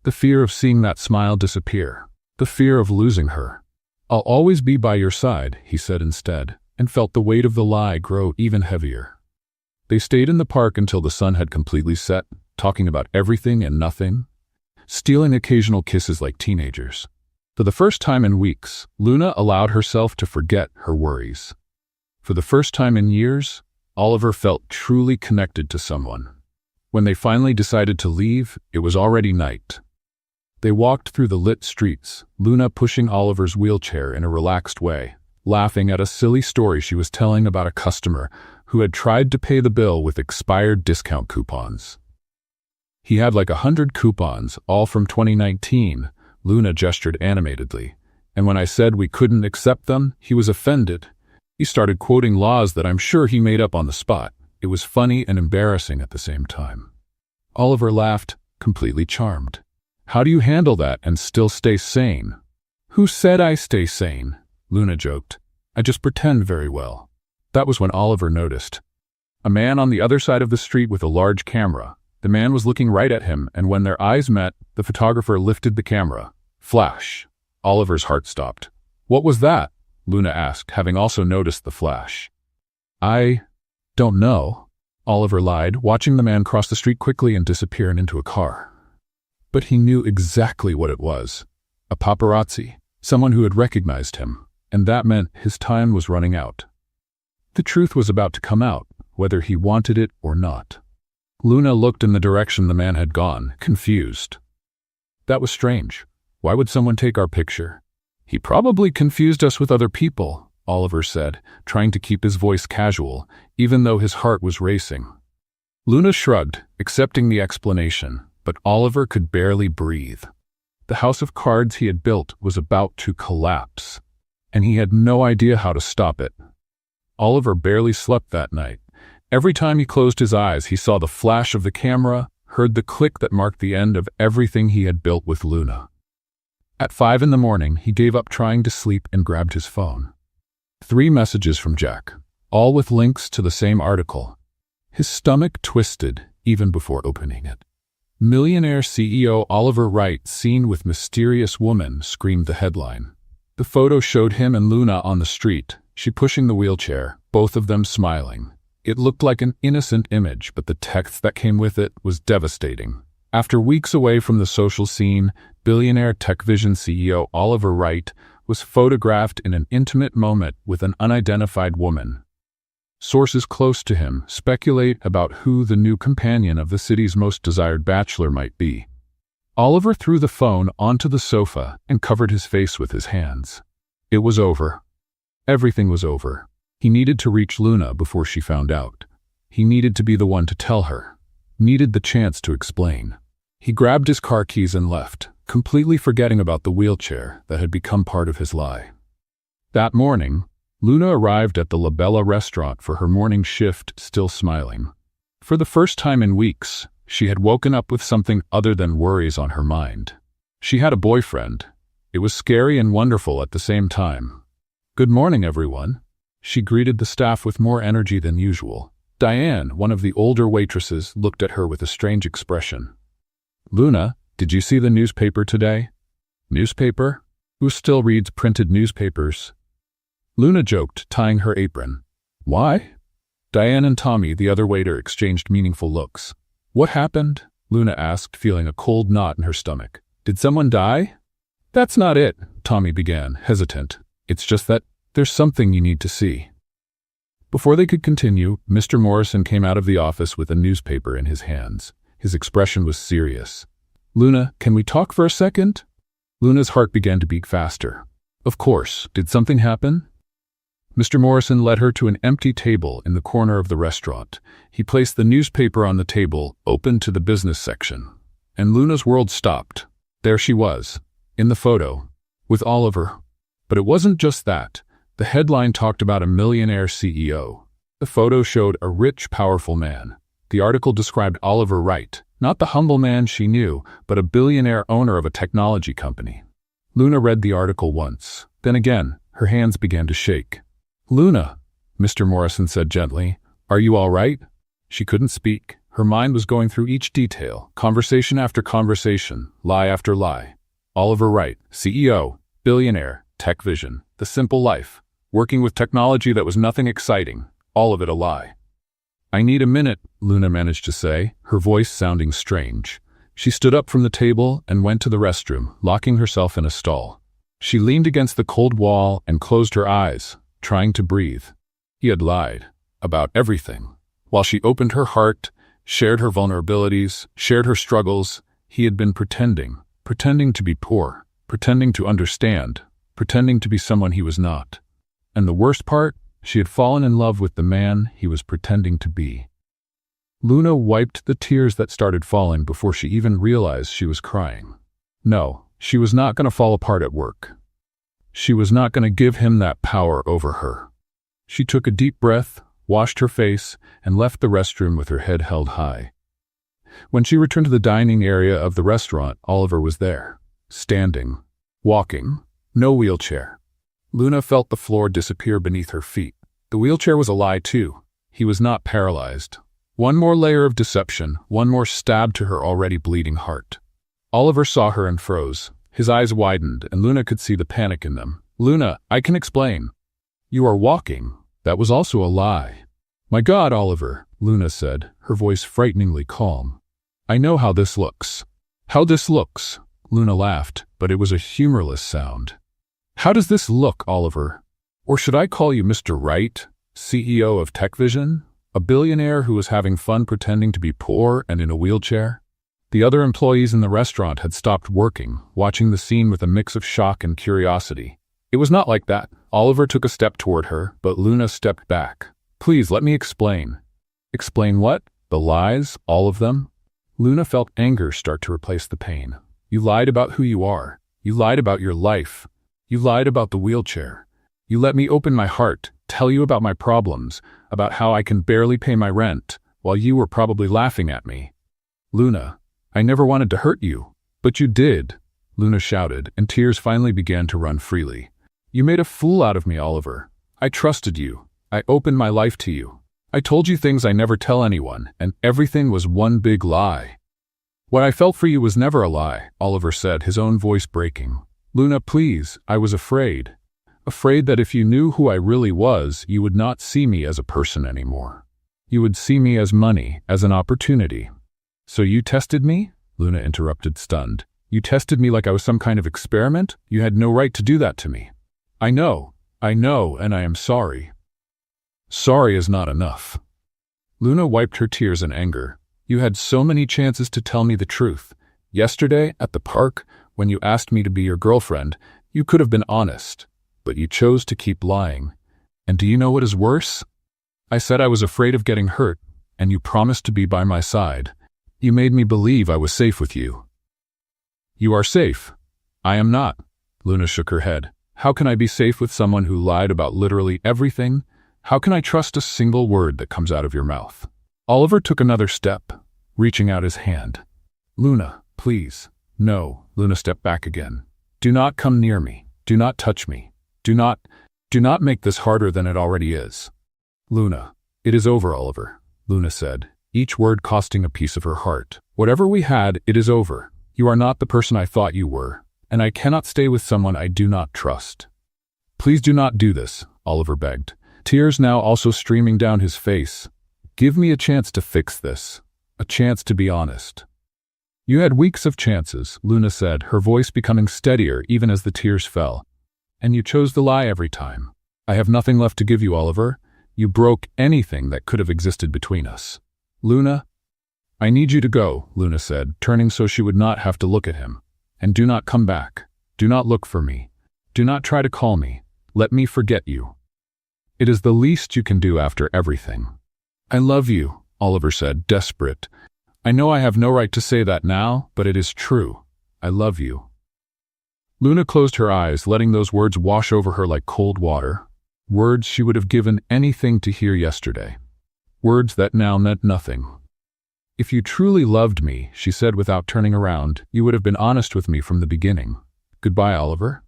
The fear of seeing that smile disappear. The fear of losing her. "I'll always be by your side," he said instead, and felt the weight of the lie grow even heavier. They stayed in the park until the sun had completely set, talking about everything and nothing, stealing occasional kisses like teenagers. For the first time in weeks, Luna allowed herself to forget her worries. For the first time in years, Oliver felt truly connected to someone. When they finally decided to leave, it was already night. They walked through the lit streets, Luna pushing Oliver's wheelchair in a relaxed way, laughing at a silly story she was telling about a customer who had tried to pay the bill with expired discount coupons. He had like 100 coupons, all from 2019, Luna gestured animatedly, and when I said we couldn't accept them, he was offended. He started quoting laws that I'm sure he made up on the spot. It was funny and embarrassing at the same time. Oliver laughed, completely charmed. "How do you handle that and still stay sane?" "Who said I stay sane?" Luna joked. "I just pretend very well." That was when Oliver noticed a man on the other side of the street with a large camera. The man was looking right at him, and when their eyes met, the photographer lifted the camera. Flash. Oliver's heart stopped. "What was that?" Luna asked, having also noticed the flash. "I don't know," Oliver lied, watching the man cross the street quickly and disappear into a car. But he knew exactly what it was. A paparazzi, someone who had recognized him, and that meant his time was running out. The truth was about to come out, whether he wanted it or not. Luna looked in the direction the man had gone, confused. That was strange. Why would someone take our picture? "He probably confused us with other people," Oliver said, trying to keep his voice casual, even though his heart was racing. Luna shrugged, accepting the explanation, but Oliver could barely breathe. The house of cards he had built was about to collapse, and he had no idea how to stop it. Oliver barely slept that night. Every time he closed his eyes, he saw the flash of the camera, heard the click that marked the end of everything he had built with Luna. At 5 a.m, he gave up trying to sleep and grabbed his phone. 3 messages from Jack, all with links to the same article. His stomach twisted even before opening it. Millionaire CEO Oliver Wright seen with mysterious woman, screamed the headline. The photo showed him and Luna on the street, she pushing the wheelchair, both of them smiling. It looked like an innocent image, but the text that came with it was devastating. After weeks away from the social scene, billionaire TechVision CEO Oliver Wright was photographed in an intimate moment with an unidentified woman. Sources close to him speculate about who the new companion of the city's most desired bachelor might be. Oliver threw the phone onto the sofa and covered his face with his hands. It was over. Everything was over. He needed to reach Luna before she found out. He needed to be the one to tell her. Needed the chance to explain. He grabbed his car keys and left, completely forgetting about the wheelchair that had become part of his lie. That morning, Luna arrived at the La Bella restaurant for her morning shift, still smiling. For the first time in weeks, she had woken up with something other than worries on her mind. She had a boyfriend. It was scary and wonderful at the same time. "Good morning, everyone." She greeted the staff with more energy than usual. Diane, one of the older waitresses, looked at her with a strange expression. "Luna, did you see the newspaper today?" "Newspaper? Who still reads printed newspapers?" Luna joked, tying her apron. "Why?" Diane and Tommy, the other waiter, exchanged meaningful looks. "What happened?" Luna asked, feeling a cold knot in her stomach. "Did someone die?" "That's not it," Tommy began, hesitant. "It's just that there's something you need to see." Before they could continue, Mr. Morrison came out of the office with a newspaper in his hands. His expression was serious. "Luna, can we talk for a second?" Luna's heart began to beat faster. "Of course. Did something happen?" Mr. Morrison led her to an empty table in the corner of the restaurant. He placed the newspaper on the table, open to the business section. And Luna's world stopped. There she was, in the photo, with Oliver. But it wasn't just that. The headline talked about a millionaire CEO. The photo showed a rich, powerful man. The article described Oliver Wright, not the humble man she knew, but a billionaire owner of a technology company. Luna read the article once. Then again, her hands began to shake. "Luna," Mr. Morrison said gently, "are you all right?" She couldn't speak. Her mind was going through each detail, conversation after conversation, lie after lie. Oliver Wright, CEO, billionaire, TechVision, the simple life, working with technology that was nothing exciting, all of it a lie. "I need a minute," Luna managed to say, her voice sounding strange. She stood up from the table and went to the restroom, locking herself in a stall. She leaned against the cold wall and closed her eyes, trying to breathe. He had lied about everything. While she opened her heart, shared her vulnerabilities, shared her struggles, he had been pretending to be poor, pretending to understand, pretending to be someone he was not. And the worst part, she had fallen in love with the man he was pretending to be. Luna wiped the tears that started falling before she even realized she was crying. No, she was not going to fall apart at work. She was not going to give him that power over her. She took a deep breath, washed her face, and left the restroom with her head held high. When she returned to the dining area of the restaurant, Oliver was there, standing, walking, no wheelchair. Luna felt the floor disappear beneath her feet. The wheelchair was a lie too. He was not paralyzed. One more layer of deception, one more stab to her already bleeding heart. Oliver saw her and froze. His eyes widened, and Luna could see the panic in them. "Luna, I can explain." "You are walking." That was also a lie. "My God, Oliver," Luna said, her voice frighteningly calm. "I know how this looks." "How this looks?" Luna laughed, but it was a humorless sound. "How does this look, Oliver? Or should I call you Mr. Wright, CEO of TechVision? A billionaire who was having fun pretending to be poor and in a wheelchair?" The other employees in the restaurant had stopped working, watching the scene with a mix of shock and curiosity. "It was not like that," Oliver took a step toward her, but Luna stepped back. Please, let me explain. Explain what? The lies? All of them? Luna felt anger start to replace the pain. You lied about who you are. You lied about your life. You lied about the wheelchair. You let me open my heart, tell you about my problems, about how I can barely pay my rent, while you were probably laughing at me. Luna, I never wanted to hurt you. But you did, Luna shouted, and tears finally began to run freely. You made a fool out of me, Oliver. I trusted you. I opened my life to you. I told you things I never tell anyone, and everything was one big lie. What I felt for you was never a lie, Oliver said, his own voice breaking. Luna, please, I was afraid. Afraid that if you knew who I really was, you would not see me as a person anymore. You would see me as money, as an opportunity. So you tested me? Luna interrupted, stunned. You tested me like I was some kind of experiment? You had no right to do that to me. I know, and I am sorry. Sorry is not enough. Luna wiped her tears in anger. You had so many chances to tell me the truth. Yesterday, at the park, when you asked me to be your girlfriend, you could have been honest, but you chose to keep lying. And do you know what is worse? I said I was afraid of getting hurt, and you promised to be by my side. You made me believe I was safe with you. You are safe. I am not. Luna shook her head. How can I be safe with someone who lied about literally everything? How can I trust a single word that comes out of your mouth? Oliver took another step, reaching out his hand. Luna, please. No, Luna stepped back again. Do not come near me. Do not touch me. Do not make this harder than it already is. Luna, it is over, Oliver, Luna said, each word costing a piece of her heart. Whatever we had, it is over. You are not the person I thought you were, and I cannot stay with someone I do not trust. Please do not do this, Oliver begged, tears now also streaming down his face. Give me a chance to fix this, a chance to be honest. You had weeks of chances, Luna said, her voice becoming steadier even as the tears fell. And you chose the lie every time. I have nothing left to give you, Oliver. You broke anything that could have existed between us. Luna, I need you to go, Luna said, turning so she would not have to look at him. And do not come back. Do not look for me. Do not try to call me. Let me forget you. It is the least you can do after everything. I love you, Oliver said, desperate. I know I have no right to say that now, but it is true. I love you. Luna closed her eyes, letting those words wash over her like cold water. Words she would have given anything to hear yesterday. Words that now meant nothing. If you truly loved me, she said without turning around, you would have been honest with me from the beginning. Goodbye, Oliver.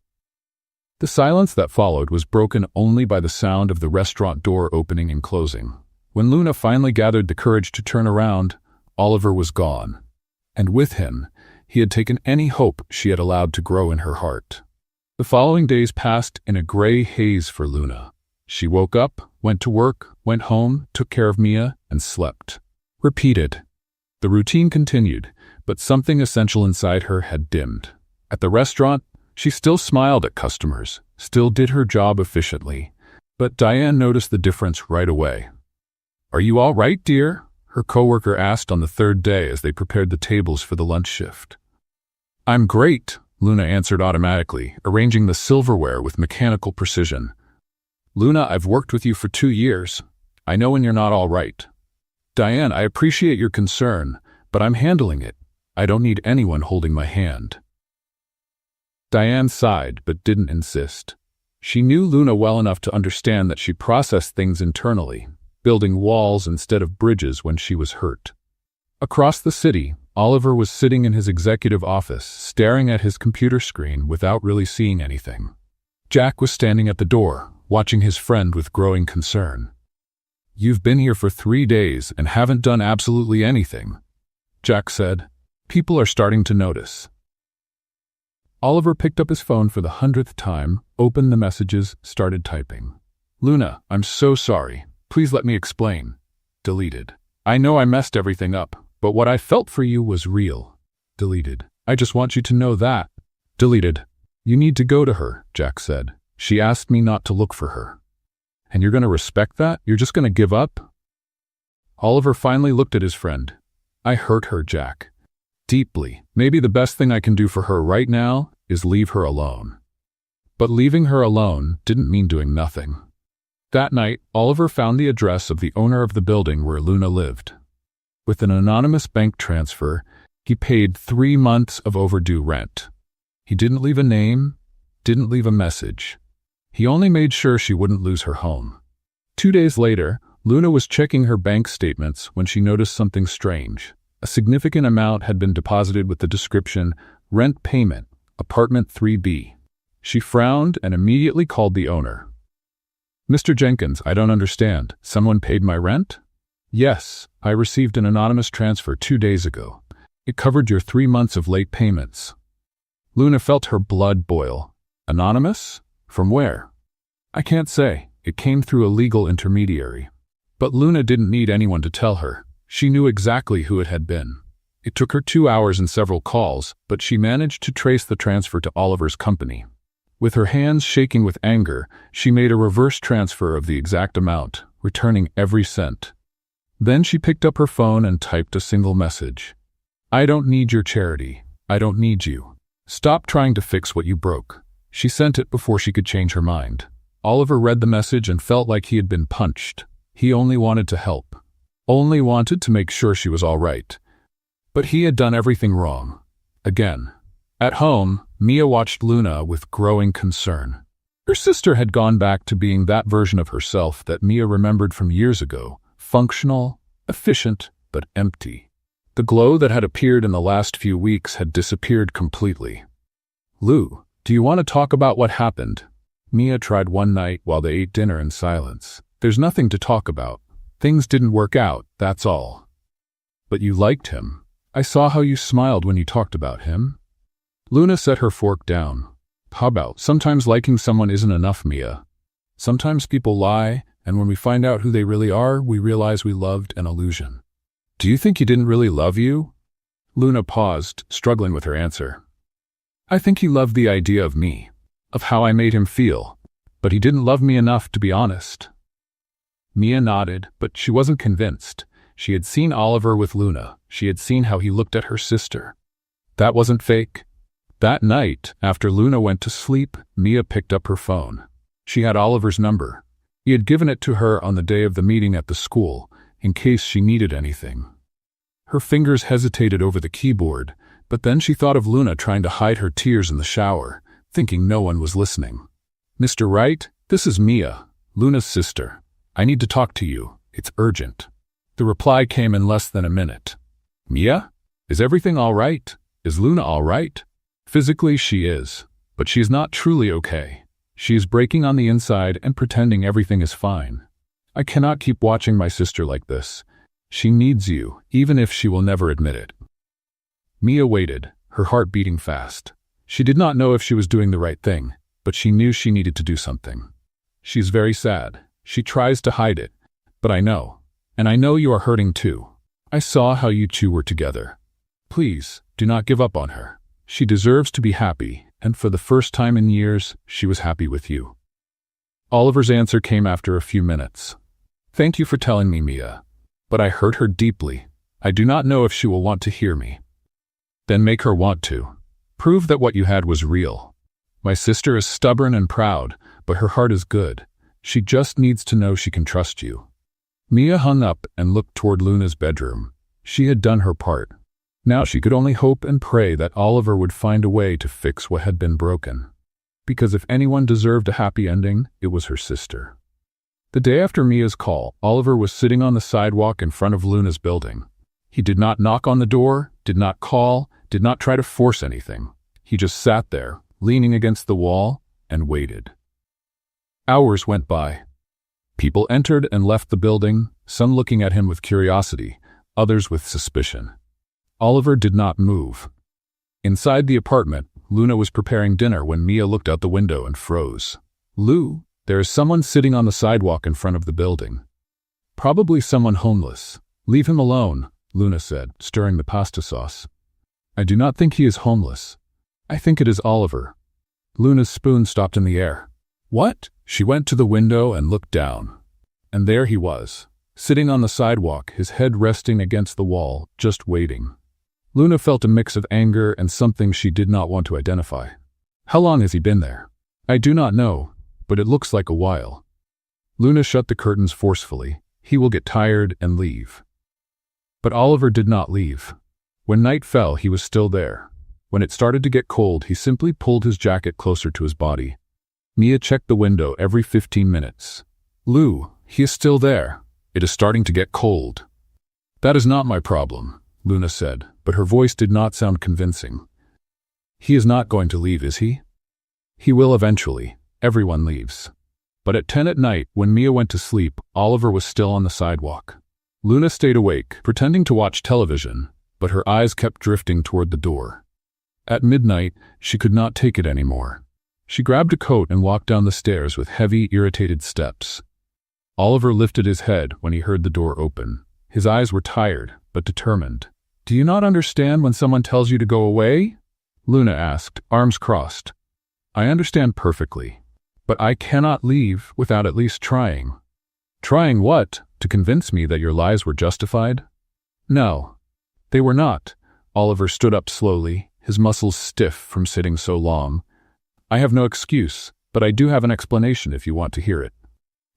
The silence that followed was broken only by the sound of the restaurant door opening and closing. When Luna finally gathered the courage to turn around, Oliver was gone. And with him, he had taken any hope she had allowed to grow in her heart. The following days passed in a gray haze for Luna. She woke up, went to work, went home, took care of Mia, and slept. Repeated. The routine continued, but something essential inside her had dimmed. At the restaurant, she still smiled at customers, still did her job efficiently, but Diane noticed the difference right away. Are you all right, dear? Her coworker asked on the third day as they prepared the tables for the lunch shift. I'm great, Luna answered automatically, arranging the silverware with mechanical precision. Luna, I've worked with you for 2 years. I know when you're not all right. Diane, I appreciate your concern, but I'm handling it. I don't need anyone holding my hand. Diane sighed, but didn't insist. She knew Luna well enough to understand that she processed things internally, building walls instead of bridges when she was hurt. Across the city, Oliver was sitting in his executive office, staring at his computer screen without really seeing anything. Jack was standing at the door, watching his friend with growing concern. You've been here for 3 days and haven't done absolutely anything, Jack said. People are starting to notice. Oliver picked up his phone for the 100th time, opened the messages, started typing. Luna, I'm so sorry. Please let me explain. Deleted. I know I messed everything up, but what I felt for you was real. Deleted. I just want you to know that. Deleted. You need to go to her, Jack said. She asked me not to look for her. And you're going to respect that? You're just going to give up? Oliver finally looked at his friend. I hurt her, Jack. Deeply. Maybe the best thing I can do for her right now is leave her alone. But leaving her alone didn't mean doing nothing. That night, Oliver found the address of the owner of the building where Luna lived. With an anonymous bank transfer, he paid 3 months of overdue rent. He didn't leave a name, didn't leave a message. He only made sure she wouldn't lose her home. 2 days later, Luna was checking her bank statements when she noticed something strange. A significant amount had been deposited with the description, "Rent payment, apartment 3B." She frowned and immediately called the owner. "Mr. Jenkins, I don't understand. Someone paid my rent?" "Yes, I received an anonymous transfer 2 days ago. It covered your 3 months of late payments." Luna felt her blood boil. "Anonymous? From where?" "I can't say. It came through a legal intermediary." But Luna didn't need anyone to tell her. She knew exactly who it had been. It took her 2 hours and several calls, but she managed to trace the transfer to Oliver's company. With her hands shaking with anger, she made a reverse transfer of the exact amount, returning every cent. Then she picked up her phone and typed a single message. "I don't need your charity. I don't need you. Stop trying to fix what you broke." She sent it before she could change her mind. Oliver read the message and felt like he had been punched. He only wanted to help. Only wanted to make sure she was all right. But he had done everything wrong. Again. At home, Mia watched Luna with growing concern. Her sister had gone back to being that version of herself that Mia remembered from years ago, functional, efficient, but empty. The glow that had appeared in the last few weeks had disappeared completely. "Lou, do you want to talk about what happened?" Mia tried one night while they ate dinner in silence. "There's nothing to talk about. Things didn't work out, that's all." "But you liked him. I saw how you smiled when you talked about him." Luna set her fork down. "How about sometimes liking someone isn't enough, Mia? Sometimes people lie, and when we find out who they really are, we realize we loved an illusion." "Do you think he didn't really love you?" Luna paused, struggling with her answer. "I think he loved the idea of me, of how I made him feel, but he didn't love me enough to be honest." Mia nodded, but she wasn't convinced. She had seen Oliver with Luna. She had seen how he looked at her sister. That wasn't fake. That night, after Luna went to sleep, Mia picked up her phone. She had Oliver's number. He had given it to her on the day of the meeting at the school, in case she needed anything. Her fingers hesitated over the keyboard, but then she thought of Luna trying to hide her tears in the shower, thinking no one was listening. "Mr. Wright, this is Mia, Luna's sister. I need to talk to you. It's urgent." The reply came in less than a minute. "Mia? Is everything all right? Is Luna all right?" "Physically she is, but she is not truly okay. She is breaking on the inside and pretending everything is fine. I cannot keep watching my sister like this. She needs you, even if she will never admit it." Mia waited, her heart beating fast. She did not know if she was doing the right thing, but she knew she needed to do something. "She's very sad. She tries to hide it. But I know. And I know you are hurting too. I saw how you two were together. Please, do not give up on her. She deserves to be happy, and for the first time in years, she was happy with you." Oliver's answer came after a few minutes. "Thank you for telling me, Mia. But I hurt her deeply. I do not know if she will want to hear me." "Then make her want to. Prove that what you had was real. My sister is stubborn and proud, but her heart is good. She just needs to know she can trust you." Mia hung up and looked toward Luna's bedroom. She had done her part. Now she could only hope and pray that Oliver would find a way to fix what had been broken. Because if anyone deserved a happy ending, it was her sister. The day after Mia's call, Oliver was sitting on the sidewalk in front of Luna's building. He did not knock on the door, did not call, did not try to force anything. He just sat there, leaning against the wall, and waited. Hours went by. People entered and left the building, some looking at him with curiosity, others with suspicion. Oliver did not move. Inside the apartment, Luna was preparing dinner when Mia looked out the window and froze. "Lou, there is someone sitting on the sidewalk in front of the building." "Probably someone homeless. Leave him alone," Luna said, stirring the pasta sauce. "I do not think he is homeless. I think it is Oliver." Luna's spoon stopped in the air. "What?" She went to the window and looked down. And there he was, sitting on the sidewalk, his head resting against the wall, just waiting. Luna felt a mix of anger and something she did not want to identify. "How long has he been there?" I do not know, but it looks like a while. Luna shut the curtains forcefully. He will get tired and leave. But Oliver did not leave. When night fell, he was still there. When it started to get cold, he simply pulled his jacket closer to his body. Mia checked the window every 15 minutes. Lou, he is still there. It is starting to get cold. That is not my problem, Luna said, but her voice did not sound convincing. He is not going to leave, is he? He will eventually. Everyone leaves. But at 10 at night, when Mia went to sleep, Oliver was still on the sidewalk. Luna stayed awake, pretending to watch television, but her eyes kept drifting toward the door. At midnight, she could not take it anymore. She grabbed a coat and walked down the stairs with heavy, irritated steps. Oliver lifted his head when he heard the door open. His eyes were tired, but determined. Do you not understand when someone tells you to go away? Luna asked, arms crossed. I understand perfectly, but I cannot leave without at least trying. Trying what? To convince me that your lies were justified? No, they were not. Oliver stood up slowly, his muscles stiff from sitting so long. I have no excuse, but I do have an explanation if you want to hear it.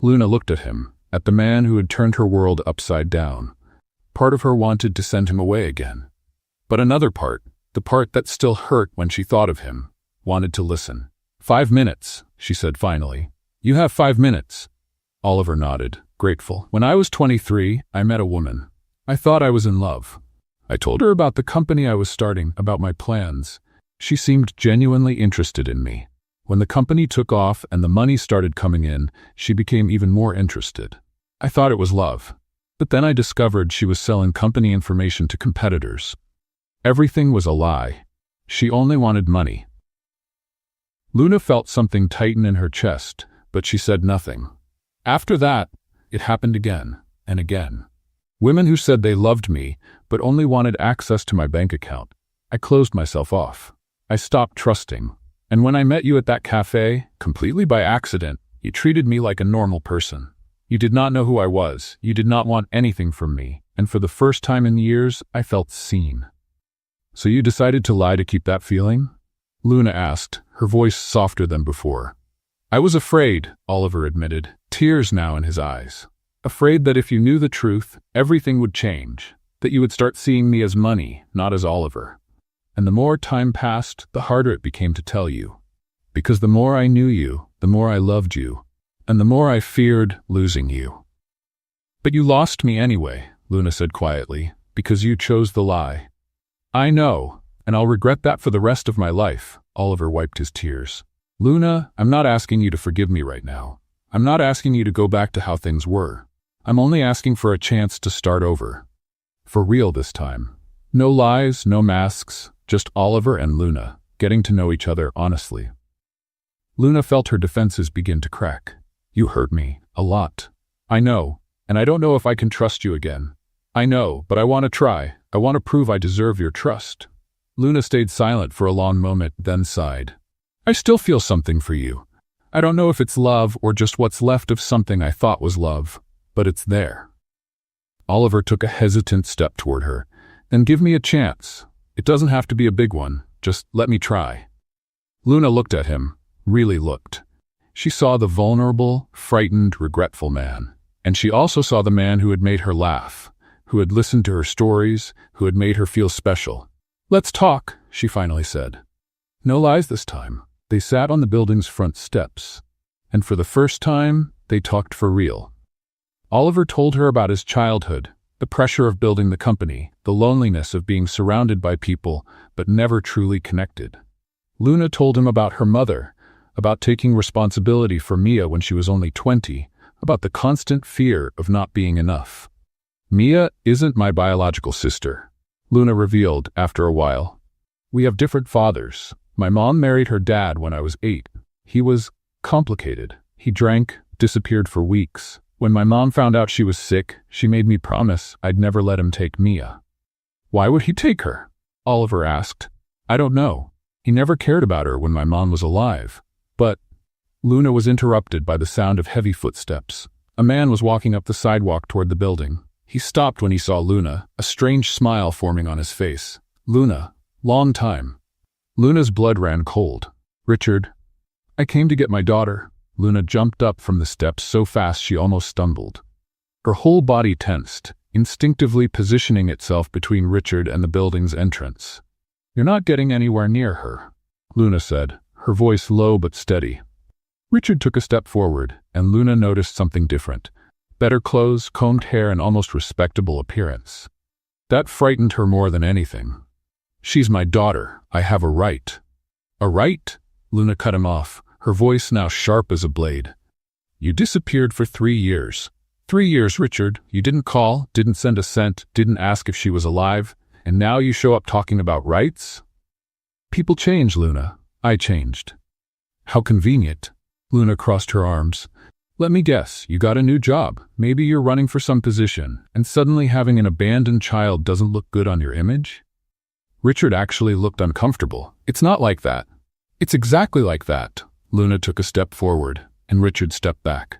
Luna looked at him, at the man who had turned her world upside down. Part of her wanted to send him away again. But another part, the part that still hurt when she thought of him, wanted to listen. 5 minutes, she said finally. You have 5 minutes. Oliver nodded, grateful. When I was 23, I met a woman. I thought I was in love. I told her about the company I was starting, about my plans. She seemed genuinely interested in me. When the company took off and the money started coming in, she became even more interested. I thought it was love. But then I discovered she was selling company information to competitors. Everything was a lie. She only wanted money. Luna felt something tighten in her chest, but she said nothing. After that, it happened again and again. Women who said they loved me, but only wanted access to my bank account. I closed myself off. I stopped trusting. And when I met you at that cafe, completely by accident, you treated me like a normal person. You did not know who I was. You did not want anything from me. And for the first time in years, I felt seen. So you decided to lie to keep that feeling? Luna asked, her voice softer than before. I was afraid, Oliver admitted, tears now in his eyes. Afraid that if you knew the truth, everything would change, that you would start seeing me as money, not as Oliver. And the more time passed, the harder it became to tell you. Because the more I knew you, the more I loved you, and the more I feared losing you. But you lost me anyway, Luna said quietly, because you chose the lie. I know, and I'll regret that for the rest of my life. Oliver wiped his tears. Luna, I'm not asking you to forgive me right now. I'm not asking you to go back to how things were. I'm only asking for a chance to start over. For real this time. No lies, no masks, just Oliver and Luna, getting to know each other honestly. Luna felt her defenses begin to crack. You hurt me, a lot. I know, and I don't know if I can trust you again. I know, but I want to try. I want to prove I deserve your trust. Luna stayed silent for a long moment, then sighed. I still feel something for you. I don't know if it's love or just what's left of something I thought was love, but it's there. Oliver took a hesitant step toward her. Then give me a chance. It doesn't have to be a big one. Just let me try. Luna looked at him, really looked. She saw the vulnerable, frightened, regretful man. And she also saw the man who had made her laugh, who had listened to her stories, who had made her feel special. Let's talk, she finally said. No lies this time. They sat on the building's front steps. And for the first time, they talked for real. Oliver told her about his childhood, the pressure of building the company, the loneliness of being surrounded by people, but never truly connected. Luna told him about her mother, about taking responsibility for Mia when she was only 20, about the constant fear of not being enough. Mia isn't my biological sister, Luna revealed after a while. We have different fathers. My mom married her dad when I was 8. He was complicated. He drank, disappeared for weeks. When my mom found out she was sick, she made me promise I'd never let him take Mia. Why would he take her? Oliver asked. I don't know. He never cared about her when my mom was alive. But Luna was interrupted by the sound of heavy footsteps. A man was walking up the sidewalk toward the building. He stopped when he saw Luna, a strange smile forming on his face. Luna, long time. Luna's blood ran cold. Richard. I came to get my daughter. Luna jumped up from the steps so fast she almost stumbled. Her whole body tensed, instinctively positioning itself between Richard and the building's entrance. You're not getting anywhere near her, Luna said, her voice low but steady. Richard took a step forward, and Luna noticed something different. Better clothes, combed hair, and almost respectable appearance. That frightened her more than anything. She's my daughter. I have a right. A right? Luna cut him off, her voice now sharp as a blade. You disappeared for 3 years. 3 years, Richard. You didn't call, didn't send a cent, didn't ask if she was alive, and now you show up talking about rights? People change, Luna. I changed. How convenient. Luna crossed her arms. Let me guess, you got a new job. Maybe you're running for some position, and suddenly having an abandoned child doesn't look good on your image? Richard actually looked uncomfortable. It's not like that. It's exactly like that. Luna took a step forward, and Richard stepped back.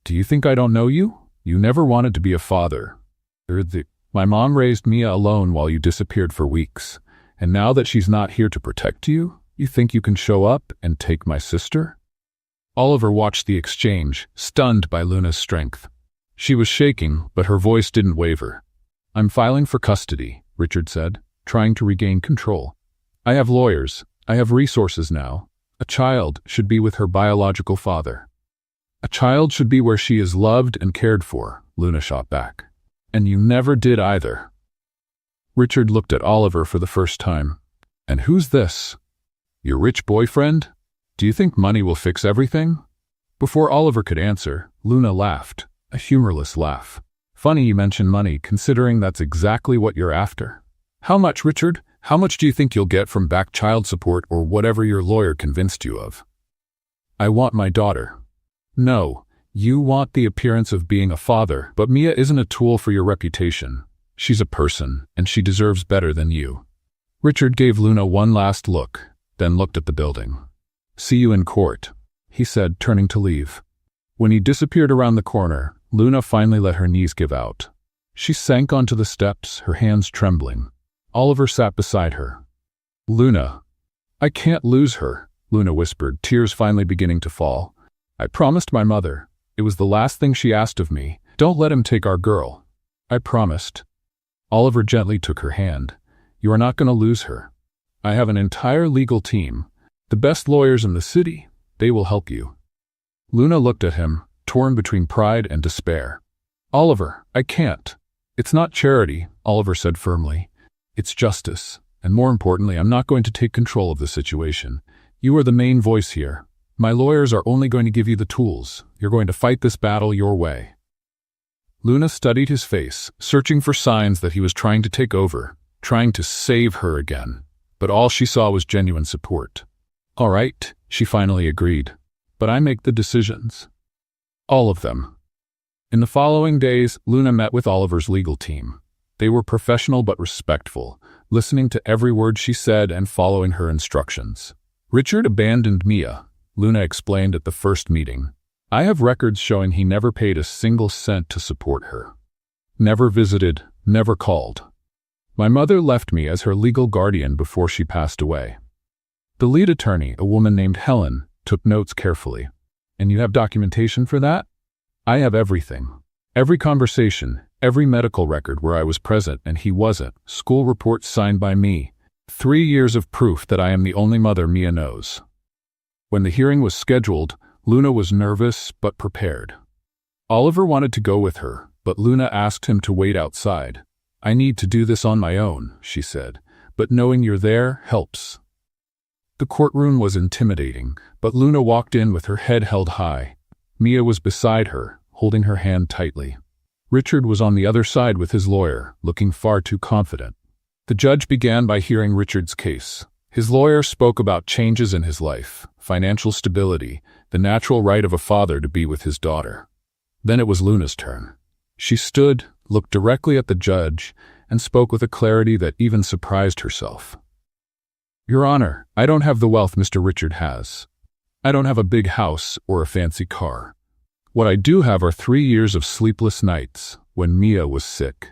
Do you think I don't know you? You never wanted to be a father. My mom raised Mia alone while you disappeared for weeks, and now that she's not here to protect you, you think you can show up and take my sister? Oliver watched the exchange, stunned by Luna's strength. She was shaking, but her voice didn't waver. I'm filing for custody, Richard said, trying to regain control. I have lawyers. I have resources now. A child should be with her biological father. A child should be where she is loved and cared for, Luna shot back. And you never did either. Richard looked at Oliver for the first time. And who's this? Your rich boyfriend? Do you think money will fix everything? Before Oliver could answer, Luna laughed, a humorless laugh. Funny you mention money, considering that's exactly what you're after. How much, Richard? How much do you think you'll get from back child support or whatever your lawyer convinced you of? I want my daughter. No, you want the appearance of being a father, but Mia isn't a tool for your reputation. She's a person, and she deserves better than you. Richard gave Luna one last look, then looked at the building. See you in court, he said, turning to leave. When he disappeared around the corner, Luna finally let her knees give out. She sank onto the steps, her hands trembling. Oliver sat beside her. Luna. I can't lose her, Luna whispered, tears finally beginning to fall. I promised my mother. It was the last thing she asked of me. Don't let him take our girl. I promised. Oliver gently took her hand. You are not going to lose her. I have an entire legal team. The best lawyers in the city. They will help you. Luna looked at him, torn between pride and despair. Oliver, I can't. It's not charity, Oliver said firmly. It's justice, and more importantly, I'm not going to take control of the situation. You are the main voice here. My lawyers are only going to give you the tools. You're going to fight this battle your way. Luna studied his face, searching for signs that he was trying to take over, trying to save her again. But all she saw was genuine support. All right, she finally agreed. But I make the decisions. All of them. In the following days, Luna met with Oliver's legal team. They were professional but respectful, listening to every word she said and following her instructions. Richard abandoned Mia, Luna explained at the first meeting. I have records showing he never paid a single cent to support her. Never visited, never called. My mother left me as her legal guardian before she passed away. The lead attorney, a woman named Helen, took notes carefully. And you have documentation for that? I have everything. Every conversation, every medical record where I was present and he wasn't, school reports signed by me. 3 years of proof that I am the only mother Mia knows. When the hearing was scheduled, Luna was nervous but prepared. Oliver wanted to go with her, but Luna asked him to wait outside. I need to do this on my own, she said, but knowing you're there helps. The courtroom was intimidating, but Luna walked in with her head held high. Mia was beside her, holding her hand tightly. Richard was on the other side with his lawyer, looking far too confident. The judge began by hearing Richard's case. His lawyer spoke about changes in his life, financial stability, the natural right of a father to be with his daughter. Then it was Luna's turn. She stood, looked directly at the judge, and spoke with a clarity that even surprised herself. Your Honor, I don't have the wealth Mr. Richard has. I don't have a big house or a fancy car. What I do have are 3 years of sleepless nights when Mia was sick.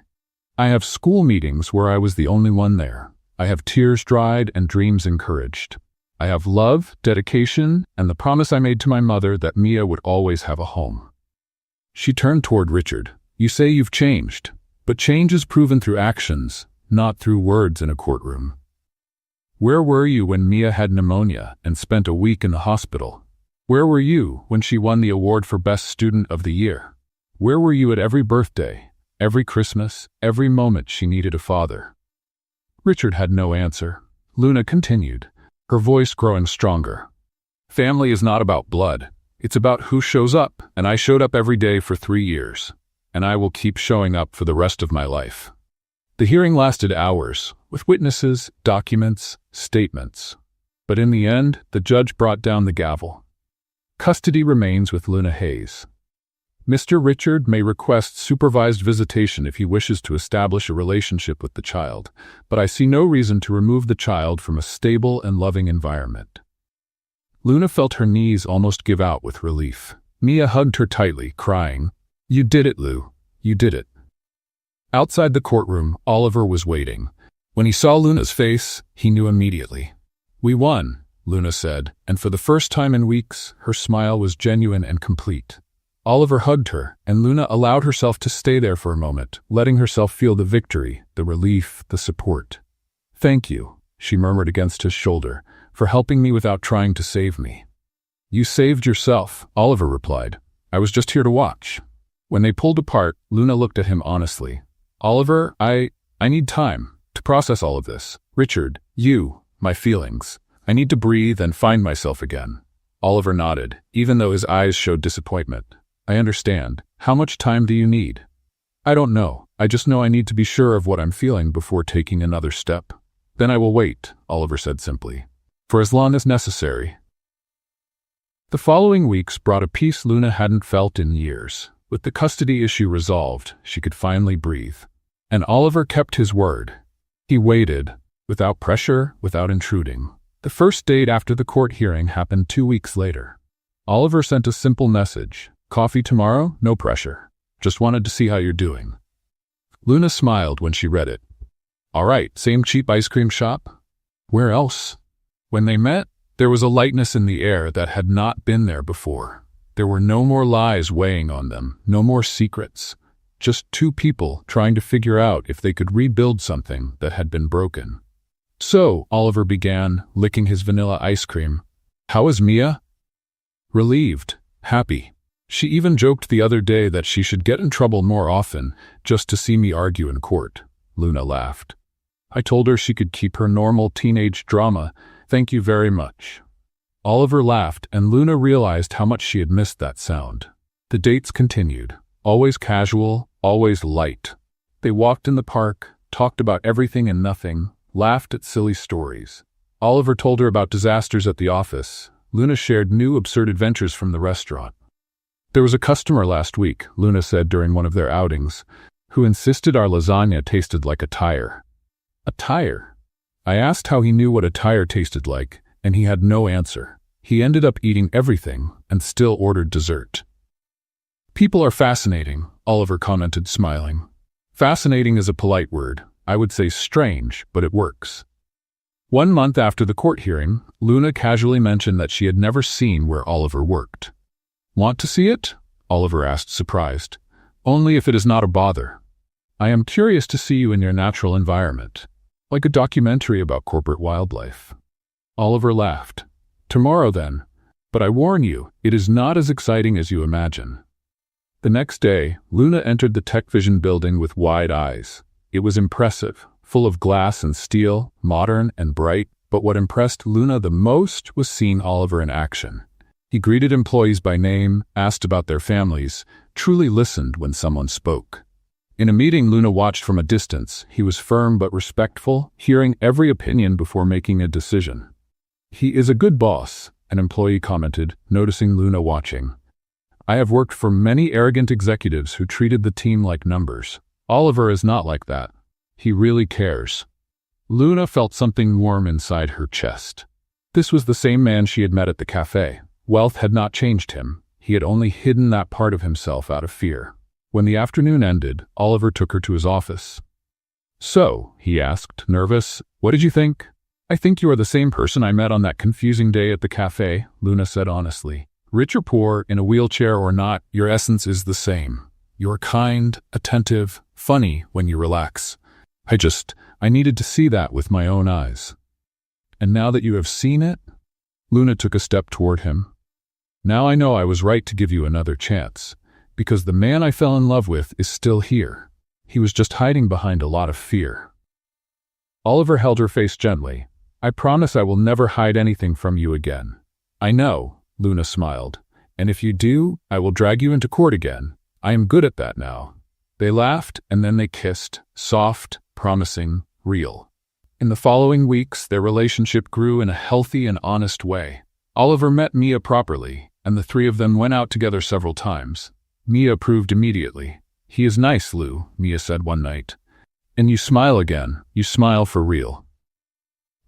I have school meetings where I was the only one there. I have tears dried and dreams encouraged. I have love, dedication, and the promise I made to my mother that Mia would always have a home." She turned toward Richard. "You say you've changed, but change is proven through actions, not through words in a courtroom. Where were you when Mia had pneumonia and spent a week in the hospital? Where were you when she won the award for Best Student of the Year? Where were you at every birthday, every Christmas, every moment she needed a father?" Richard had no answer. Luna continued, her voice growing stronger. "Family is not about blood. It's about who shows up, and I showed up every day for 3 years, and I will keep showing up for the rest of my life." The hearing lasted hours, with witnesses, documents, statements. But in the end, the judge brought down the gavel. Custody remains with Luna Hayes. Mr. Richard may request supervised visitation if he wishes to establish a relationship with the child, but I see no reason to remove the child from a stable and loving environment. Luna felt her knees almost give out with relief. Mia hugged her tightly, crying, "You did it, Lou. You did it." Outside the courtroom, Oliver was waiting. When he saw Luna's face, he knew immediately. "We won," Luna said, and for the first time in weeks, her smile was genuine and complete. Oliver hugged her, and Luna allowed herself to stay there for a moment, letting herself feel the victory, the relief, the support. "Thank you," she murmured against his shoulder, "for helping me without trying to save me." "You saved yourself," Oliver replied. "I was just here to watch." When they pulled apart, Luna looked at him honestly. "Oliver, I need time to process all of this. Richard, my feelings. I need to breathe and find myself again." Oliver nodded, even though his eyes showed disappointment. "I understand. How much time do you need?" "I don't know. I just know I need to be sure of what I'm feeling before taking another step." "Then I will wait," Oliver said simply. "For as long as necessary." The following weeks brought a peace Luna hadn't felt in years. With the custody issue resolved, she could finally breathe. And Oliver kept his word. He waited, without pressure, without intruding. The first date after the court hearing happened 2 weeks later. Oliver sent a simple message. "Coffee tomorrow? No pressure. Just wanted to see how you're doing." Luna smiled when she read it. "All right, same cheap ice cream shop? Where else?" When they met, there was a lightness in the air that had not been there before. There were no more lies weighing on them, no more secrets. Just two people trying to figure out if they could rebuild something that had been broken. "So," Oliver began, licking his vanilla ice cream, "how is Mia?" "Relieved. Happy. She even joked the other day that she should get in trouble more often, just to see me argue in court." Luna laughed. "I told her she could keep her normal teenage drama. Thank you very much." Oliver laughed, and Luna realized how much she had missed that sound. The dates continued. Always casual, always light. They walked in the park, talked about everything and nothing, laughed at silly stories. Oliver told her about disasters at the office. Luna shared new absurd adventures from the restaurant. "There was a customer last week," Luna said during one of their outings, "who insisted our lasagna tasted like a tire." "A tire?" I asked how he knew what a tire tasted like, and he had no answer. He ended up eating everything and still ordered dessert. "People are fascinating," Oliver commented, smiling. "Fascinating is a polite word. I would say strange, but it works." 1 month after the court hearing, Luna casually mentioned that she had never seen where Oliver worked. "Want to see it?" Oliver asked, surprised. "Only if it is not a bother. I am curious to see you in your natural environment, like a documentary about corporate wildlife." Oliver laughed. "Tomorrow then. But I warn you, it is not as exciting as you imagine." The next day, Luna entered the TechVision building with wide eyes. It was impressive, full of glass and steel, modern and bright, but what impressed Luna the most was seeing Oliver in action. He greeted employees by name, asked about their families, truly listened when someone spoke. In a meeting Luna watched from a distance, he was firm but respectful, hearing every opinion before making a decision. "He is a good boss," an employee commented, noticing Luna watching. "I have worked for many arrogant executives who treated the team like numbers. Oliver is not like that. He really cares." Luna felt something warm inside her chest. This was the same man she had met at the cafe. Wealth had not changed him. He had only hidden that part of himself out of fear. When the afternoon ended, Oliver took her to his office. "So," he asked, nervous, "what did you think?" I think you are the same person I met on that confusing day at the cafe, Luna said honestly. Rich or poor, in a wheelchair or not, your essence is the same. You're kind, attentive, funny when you relax. I needed to see that with my own eyes. And now that you have seen it, Luna took a step toward him. Now I know I was right to give you another chance, because the man I fell in love with is still here. He was just hiding behind a lot of fear. Oliver held her face gently. I promise I will never hide anything from you again. I know, Luna smiled, and if you do, I will drag you into court again. I am good at that now. They laughed, and then they kissed, soft, promising, real. In the following weeks, their relationship grew in a healthy and honest way. Oliver met Mia properly, and the three of them went out together several times. Mia approved immediately. He is nice, Lou, Mia said one night. And you smile again. You smile for real.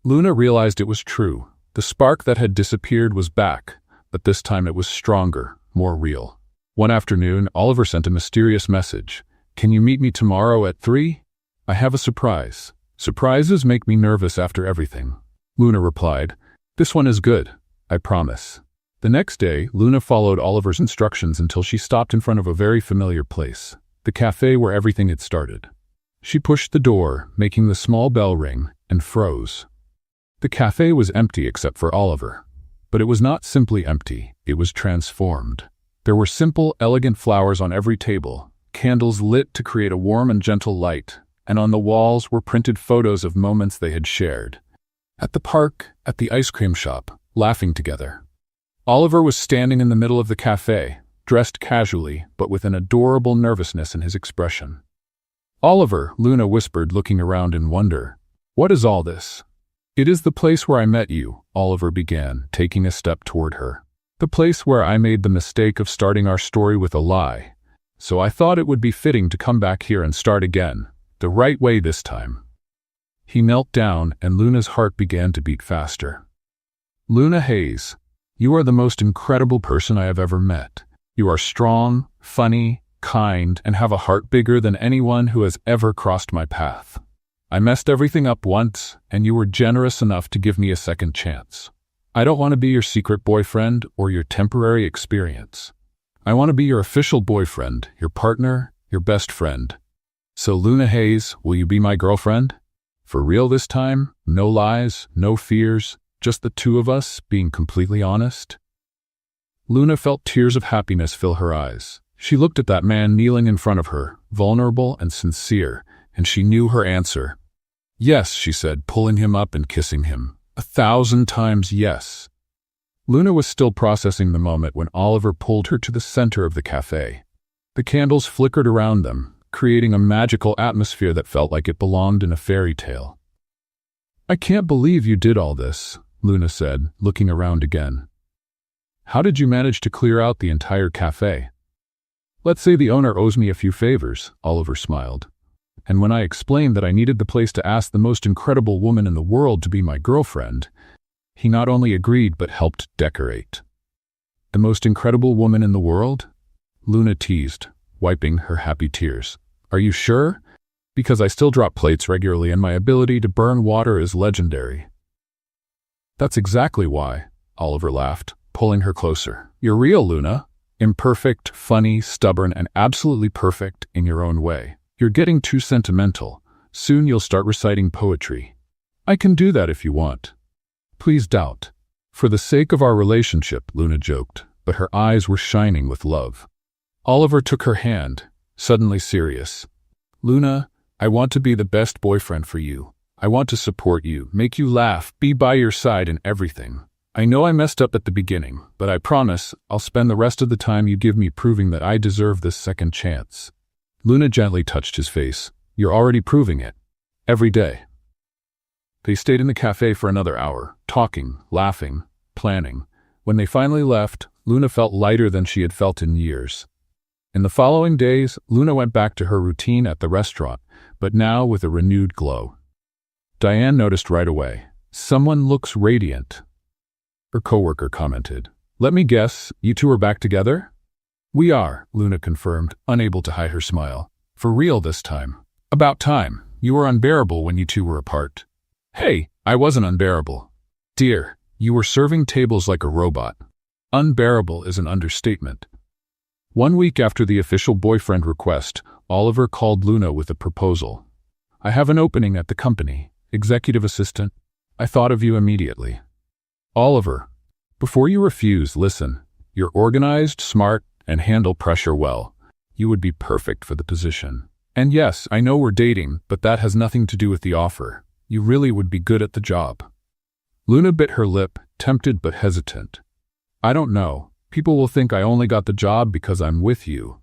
Luna realized it was true. The spark that had disappeared was back, but this time it was stronger, more real. One afternoon, Oliver sent a mysterious message. Can you meet me tomorrow at 3? I have a surprise. Surprises make me nervous after everything. Luna replied, This one is good, I promise. The next day, Luna followed Oliver's instructions until she stopped in front of a very familiar place, the cafe where everything had started. She pushed the door, making the small bell ring, and froze. The cafe was empty except for Oliver. But it was not simply empty, it was transformed. There were simple, elegant flowers on every table, candles lit to create a warm and gentle light, and on the walls were printed photos of moments they had shared. At the park, at the ice cream shop, laughing together. Oliver was standing in the middle of the cafe, dressed casually, but with an adorable nervousness in his expression. Oliver, Luna whispered, looking around in wonder. What is all this? It is the place where I met you, Oliver began, taking a step toward her. The place where I made the mistake of starting our story with a lie. So I thought it would be fitting to come back here and start again, the right way this time. He knelt down, and Luna's heart began to beat faster. Luna Hayes, you are the most incredible person I have ever met. You are strong, funny, kind, and have a heart bigger than anyone who has ever crossed my path. I messed everything up once, and you were generous enough to give me a second chance. I don't want to be your secret boyfriend or your temporary experience. I want to be your official boyfriend, your partner, your best friend. So Luna Hayes, will you be my girlfriend? For real this time? No lies, no fears, just the two of us being completely honest? Luna felt tears of happiness fill her eyes. She looked at that man kneeling in front of her, vulnerable and sincere, and she knew her answer. Yes, she said, pulling him up and kissing him. 1,000 times yes. Luna was still processing the moment when Oliver pulled her to the center of the cafe. The candles flickered around them, creating a magical atmosphere that felt like it belonged in a fairy tale. I can't believe you did all this, Luna said, looking around again. How did you manage to clear out the entire cafe? Let's say the owner owes me a few favors, Oliver smiled. And when I explained that I needed the place to ask the most incredible woman in the world to be my girlfriend, he not only agreed but helped decorate. The most incredible woman in the world? Luna teased, wiping her happy tears. Are you sure? Because I still drop plates regularly and my ability to burn water is legendary. That's exactly why, Oliver laughed, pulling her closer. You're real, Luna. Imperfect, funny, stubborn, and absolutely perfect in your own way. You're getting too sentimental. Soon you'll start reciting poetry. I can do that if you want. Please doubt. For the sake of our relationship, Luna joked, but her eyes were shining with love. Oliver took her hand, suddenly serious. Luna, I want to be the best boyfriend for you. I want to support you, make you laugh, be by your side in everything. I know I messed up at the beginning, but I promise I'll spend the rest of the time you give me proving that I deserve this second chance. Luna gently touched his face. You're already proving it. Every day. They stayed in the cafe for another hour, talking, laughing, planning. When they finally left, Luna felt lighter than she had felt in years. In the following days, Luna went back to her routine at the restaurant, but now with a renewed glow. Diane noticed right away. Someone looks radiant. Her coworker commented. Let me guess, you two are back together? We are, Luna confirmed, unable to hide her smile. For real this time. About time. You were unbearable when you two were apart. Hey, I wasn't unbearable. Dear, you were serving tables like a robot. Unbearable is an understatement. 1 week after the official boyfriend request, Oliver called Luna with a proposal. I have an opening at the company, executive assistant. I thought of you immediately. Oliver, before you refuse, listen. You're organized, smart, and handle pressure well. You would be perfect for the position. And yes, I know we're dating, but that has nothing to do with the offer. You really would be good at the job. Luna bit her lip, tempted but hesitant. I don't know. People will think I only got the job because I'm with you.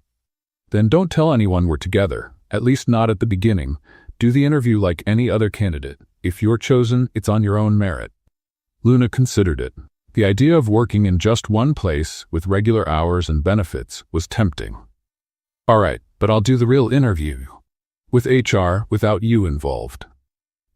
Then don't tell anyone we're together, at least not at the beginning. Do the interview like any other candidate. If you're chosen, it's on your own merit. Luna considered it. The idea of working in just one place, with regular hours and benefits, was tempting. All right, but I'll do the real interview. With HR, without you involved.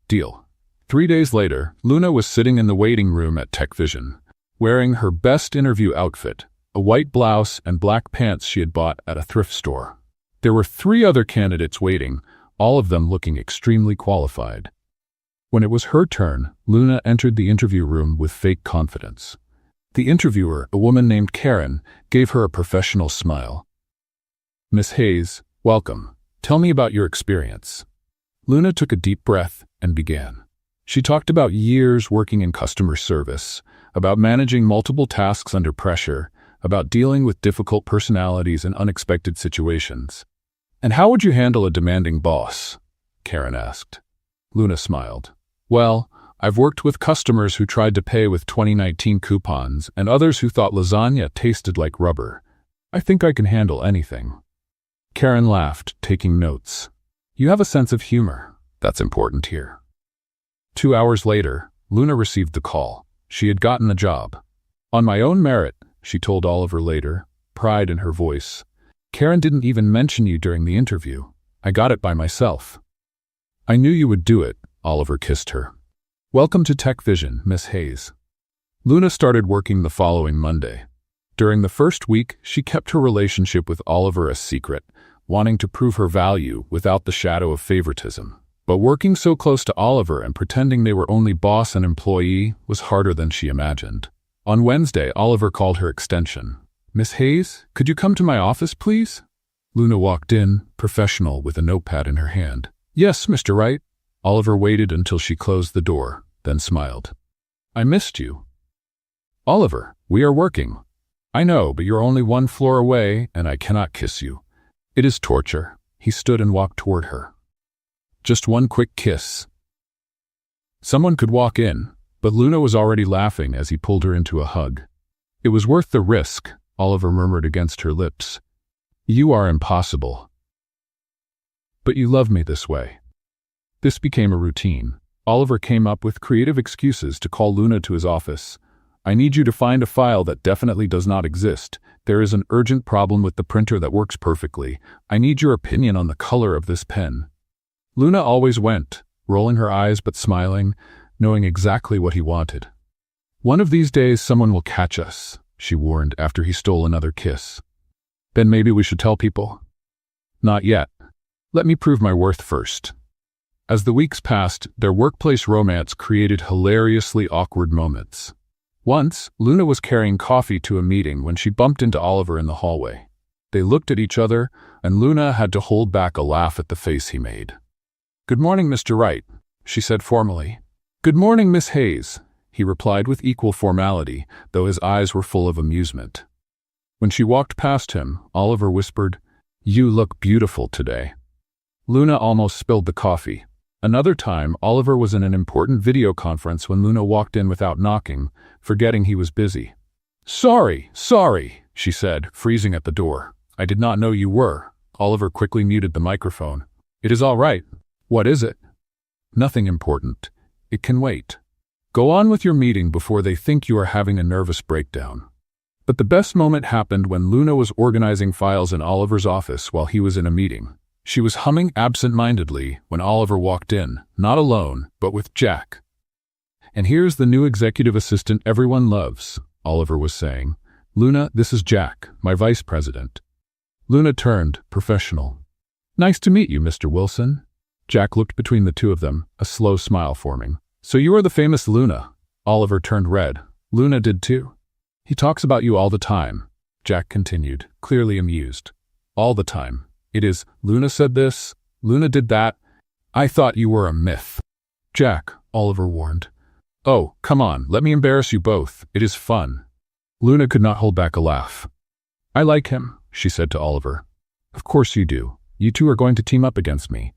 Deal. 3 days later, Luna was sitting in the waiting room at TechVision, wearing her best interview outfit, a white blouse and black pants she had bought at a thrift store. There were 3 other candidates waiting, all of them looking extremely qualified. When it was her turn, Luna entered the interview room with fake confidence. The interviewer, a woman named Karen, gave her a professional smile. Miss Hayes, welcome. Tell me about your experience. Luna took a deep breath and began. She talked about years working in customer service, about managing multiple tasks under pressure, about dealing with difficult personalities and unexpected situations. And how would you handle a demanding boss? Karen asked. Luna smiled. Well, I've worked with customers who tried to pay with 2019 coupons and others who thought lasagna tasted like rubber. I think I can handle anything. Karen laughed, taking notes. You have a sense of humor. That's important here. 2 hours later, Luna received the call. She had gotten the job. On my own merit, she told Oliver later, pride in her voice. Karen didn't even mention you during the interview. I got it by myself. I knew you would do it, Oliver kissed her. Welcome to TechVision, Miss Hayes. Luna started working the following Monday. During the first week, she kept her relationship with Oliver a secret, wanting to prove her value without the shadow of favoritism. But working so close to Oliver and pretending they were only boss and employee was harder than she imagined. On Wednesday, Oliver called her extension. Miss Hayes, could you come to my office, please? Luna walked in, professional, with a notepad in her hand. Yes, Mr. Wright. Oliver waited until she closed the door, then smiled. I missed you. Oliver, we are working. I know, but you're only 1 floor away, and I cannot kiss you. It is torture. He stood and walked toward her. Just one quick kiss. Someone could walk in, but Luna was already laughing as he pulled her into a hug. It was worth the risk, Oliver murmured against her lips. You are impossible. But you love me this way. This became a routine. Oliver came up with creative excuses to call Luna to his office. I need you to find a file that definitely does not exist. There is an urgent problem with the printer that works perfectly. I need your opinion on the color of this pen. Luna always went, rolling her eyes but smiling, knowing exactly what he wanted. One of these days someone will catch us, she warned after he stole another kiss. Then maybe we should tell people. Not yet. Let me prove my worth first. As the weeks passed, their workplace romance created hilariously awkward moments. Once, Luna was carrying coffee to a meeting when she bumped into Oliver in the hallway. They looked at each other, and Luna had to hold back a laugh at the face he made. Good morning, Mr. Wright, she said formally. Good morning, Miss Hayes, he replied with equal formality, though his eyes were full of amusement. When she walked past him, Oliver whispered, You look beautiful today. Luna almost spilled the coffee. Another time, Oliver was in an important video conference when Luna walked in without knocking, forgetting he was busy. Sorry, she said, freezing at the door. I did not know you were. Oliver quickly muted the microphone. It is all right. What is it? Nothing important. It can wait. Go on with your meeting before they think you are having a nervous breakdown. But the best moment happened when Luna was organizing files in Oliver's office while he was in a meeting. She was humming absent-mindedly when Oliver walked in, not alone, but with Jack. And here's the new executive assistant everyone loves, Oliver was saying. Luna, this is Jack, my vice president. Luna turned, professional. Nice to meet you, Mr. Wilson. Jack looked between the two of them, a slow smile forming. So you are the famous Luna. Oliver turned red. Luna did too. He talks about you all the time, Jack continued, clearly amused. All the time. It is, Luna said this, Luna did that. I thought you were a myth. Jack, Oliver warned. Oh, come on, let me embarrass you both. It is fun. Luna could not hold back a laugh. I like him, she said to Oliver. Of course you do. You two are going to team up against me.